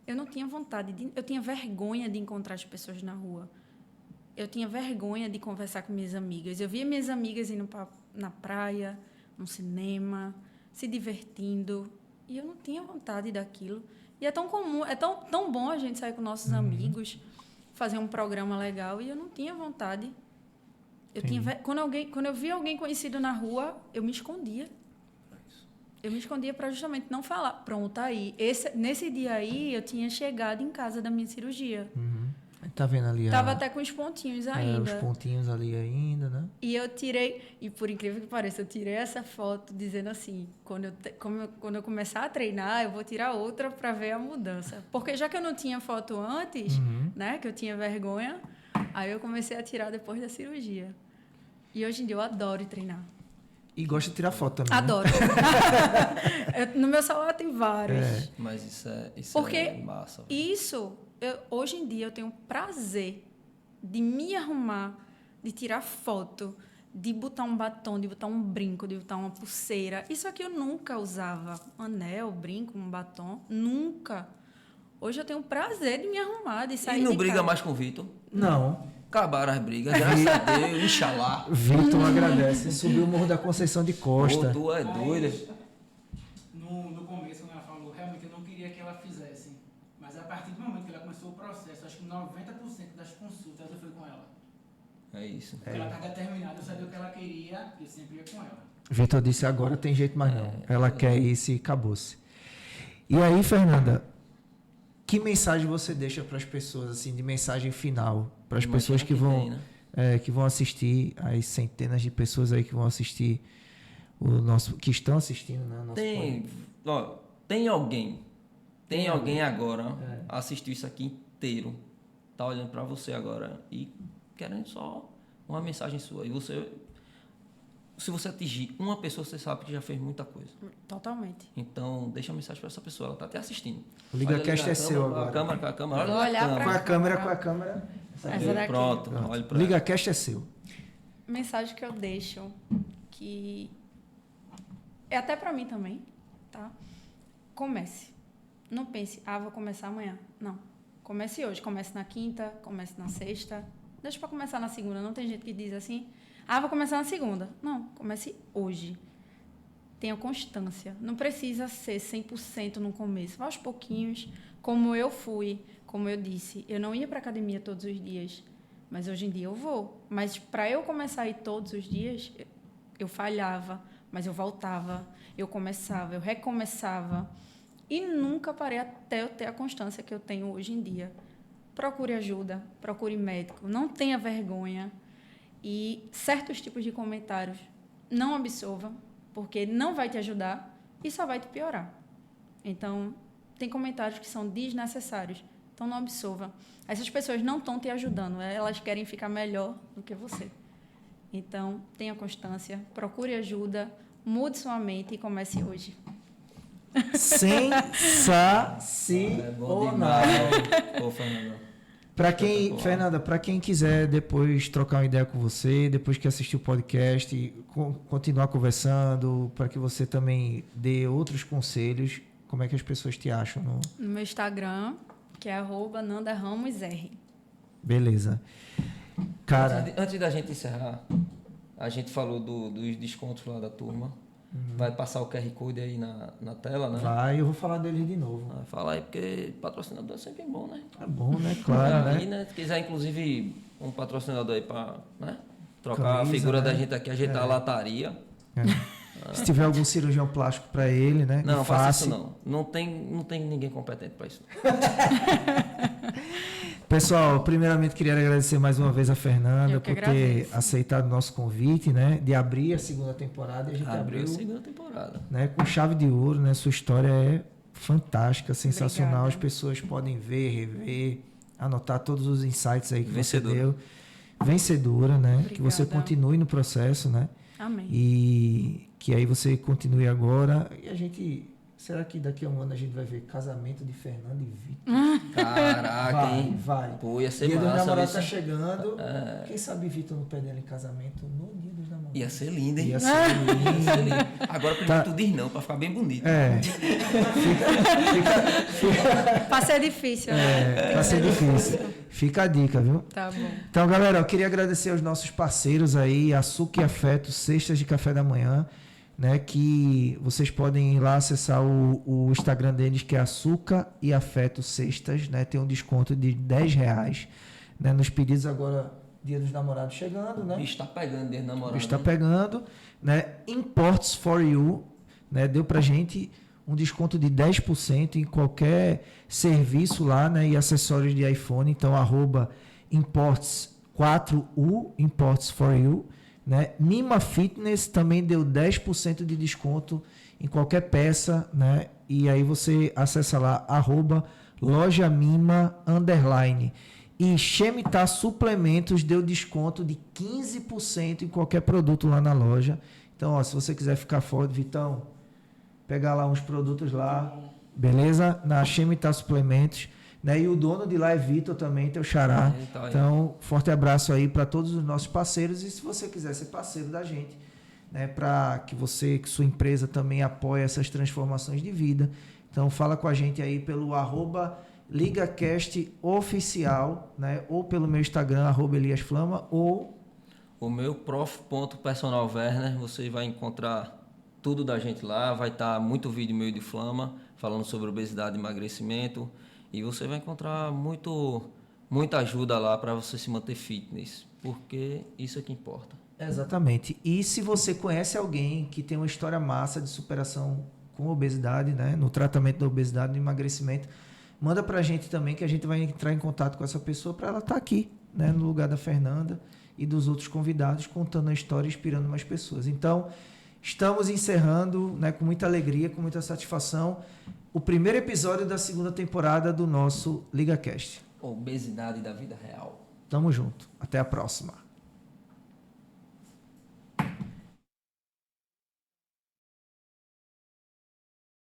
Eu não tinha vontade, eu tinha vergonha de encontrar as pessoas na rua. Eu tinha vergonha de conversar com minhas amigas. Eu via minhas amigas indo na praia, no cinema, se divertindo. E eu não tinha vontade daquilo. E é tão comum, é tão bom a gente sair com nossos amigos, fazer um programa legal. E eu não tinha vontade. Quando eu via alguém conhecido na rua, eu me escondia. Eu me escondia para justamente não falar. Pronto, aí. Nesse dia aí, eu tinha chegado em casa da minha cirurgia. Tá vendo ali? Tava até com os pontinhos ainda. Os pontinhos ali ainda, né? E eu tirei, e por incrível que pareça, eu tirei essa foto dizendo assim, quando eu começar a treinar, eu vou tirar outra para ver a mudança. Porque já que eu não tinha foto antes, né, que eu tinha vergonha, aí eu comecei a tirar depois da cirurgia. E hoje em dia eu adoro treinar. E gosta de tirar foto também. Adoro. No meu celular tem vários. Mas isso Porque é massa. Hoje em dia eu tenho prazer de me arrumar, de tirar foto, de botar um batom, de botar um brinco, de botar uma pulseira. Isso aqui eu nunca usava. Anel, brinco, um batom. Nunca. Hoje eu tenho prazer de me arrumar, de sair de casa. E não briga mais com o Vitor? Não. Acabaram as brigas, graças a Deus, Inxalá. Vitor agradece. Subiu o Morro da Conceição de Costa. Tu é doido. No começo, quando ela falou, realmente eu não queria que ela fizesse. Mas a partir do momento que ela começou o processo, acho que 90% das consultas eu fui com ela. É isso. Porque ela estava determinada, eu sabia o que ela queria, eu sempre ia com ela. Vitor disse, agora tem jeito mais não. Ela quer isso e acabou-se. E aí, Fernanda, que mensagem você deixa para as pessoas, assim, de mensagem final? Para as pessoas que vão assistir, as centenas de pessoas aí que vão assistir que estão assistindo, né? Tem alguém agora assistiu isso aqui inteiro, tá olhando para você agora e querendo só uma mensagem sua. E se você atingir uma pessoa, você sabe que já fez muita coisa. Totalmente. Então, deixa a mensagem para essa pessoa, ela tá até assistindo. O LigaCast é seu agora. Com a câmera. Vou olhar Com a câmera. Essa daqui. Pronto, olha para O LigaCast é seu. Mensagem que eu deixo, que é até para mim também, tá? Comece. Não pense, vou começar amanhã. Não. Comece hoje. Comece na quinta, comece na sexta. Deixa para começar na segunda. Não tem gente que diz assim, vou começar na segunda. Não, comece hoje. Tenha constância. Não precisa ser 100% no começo. Vá aos pouquinhos, como eu fui. Como eu disse, eu não ia para academia todos os dias, mas hoje em dia eu vou. Mas para eu começar a ir todos os dias, eu falhava, mas eu voltava, eu começava, eu recomeçava. E nunca parei até eu ter a constância que eu tenho hoje em dia. Procure ajuda, procure médico, não tenha vergonha. E certos tipos de comentários não absorva, porque não vai te ajudar e só vai te piorar. Então, tem comentários que são desnecessários. Então, não absorva. Essas pessoas não estão te ajudando. Elas querem ficar melhor do que você. Então, tenha constância, procure ajuda, mude sua mente e comece hoje. Sensacional. Pô, Fernanda. Fernanda, para quem quiser depois trocar uma ideia com você, depois que assistir o podcast, continuar conversando, para que você também dê outros conselhos, como é que as pessoas te acham? No meu Instagram, que é @NandaRamosR. Beleza. Cara, Antes da gente encerrar, a gente falou dos descontos lá da turma. Vai passar o QR Code aí na tela, né? Vai, eu vou falar dele de novo. Fala aí, porque patrocinador é sempre bom, né? É bom, né? Claro, aí, né? Se quiser, inclusive, um patrocinador aí para trocar Camisa, a figura né? da gente aqui, ajeitar a lataria. Se tiver algum cirurgião plástico para ele, né? Não, de faça face. isso não. Não tem ninguém competente para isso. Pessoal, primeiramente queria agradecer mais uma vez a Fernanda Eu que por ter agradeço. aceitado o nosso convite, né? De abrir a segunda temporada. E a gente Abriu a abriu, segunda temporada. né, com chave de ouro, né? Sua história é fantástica, sensacional. Obrigada. As pessoas podem ver, rever, anotar todos os insights aí que Vencedora. você deu. Vencedora, né? Que você Obrigada. continue no processo, né? Amém. E que aí você continue agora. E a gente... Será que daqui a um ano a gente vai ver casamento de Fernanda e Vitor? Caraca, Vai, hein? vai. Pô, ia ser Dia dos massa. namorados viu? tá chegando. É. Quem sabe Vitor não pede ela em casamento no dia dos namorados? Ia ser lindo, hein? Ia ser Ia ser lindo. lindo. Agora primeiro Tá. tu diz não, pra ficar bem bonito. É. Pra ser difícil, Vai ser difícil. Fica a dica, viu? Tá bom. Então, galera, eu queria agradecer aos nossos parceiros aí, Açúcar e Afeto, cestas de café da manhã, né? Que vocês podem ir lá acessar o Instagram deles, que é Açúcar e Afeto Cestas, né? Tem um desconto de R$10, né? Nos pedidos agora, Dia dos Namorados chegando, O né? bicho tá pegando desde O namorado. bicho está pegando, né? Imports for You, né? Deu pra gente um desconto de 10% em qualquer serviço lá, né? E acessórios de iPhone. Então, @imports 4U, Imports for You, né? Mima Fitness também deu 10% de desconto em qualquer peça, né? E aí você acessa lá, @lojamima_. E Shemitah Suplementos deu desconto de 15% em qualquer produto lá na loja. Então, ó, se você quiser ficar forte, Vitão, pegar lá uns produtos lá, beleza? Na Shemitah Suplementos. Né? E o dono de lá é Vitor também, teu xará. Eita, aí. Então, forte abraço aí para todos os nossos parceiros. E se você quiser ser parceiro da gente, né, para que sua empresa também apoie essas transformações de vida, então fala com a gente aí pelo @LigaCastOficial, né, ou pelo meu Instagram, @EliasFlama, ou O meu prof.personalwerner, você vai encontrar tudo da gente lá, vai estar muito vídeo meu de Flama, falando sobre obesidade e emagrecimento, e você vai encontrar muita ajuda lá para você se manter fitness, porque isso é que importa. Exatamente. E se você conhece alguém que tem uma história massa de superação com obesidade, né, no tratamento da obesidade, no emagrecimento, manda pra gente também, que a gente vai entrar em contato com essa pessoa para ela estar aqui, né, no lugar da Fernanda e dos outros convidados, contando a história e inspirando mais pessoas. Então, estamos encerrando, né, com muita alegria, com muita satisfação, o primeiro episódio da segunda temporada do nosso LigaCast. Obesidade da vida real. Tamo junto. Até a próxima.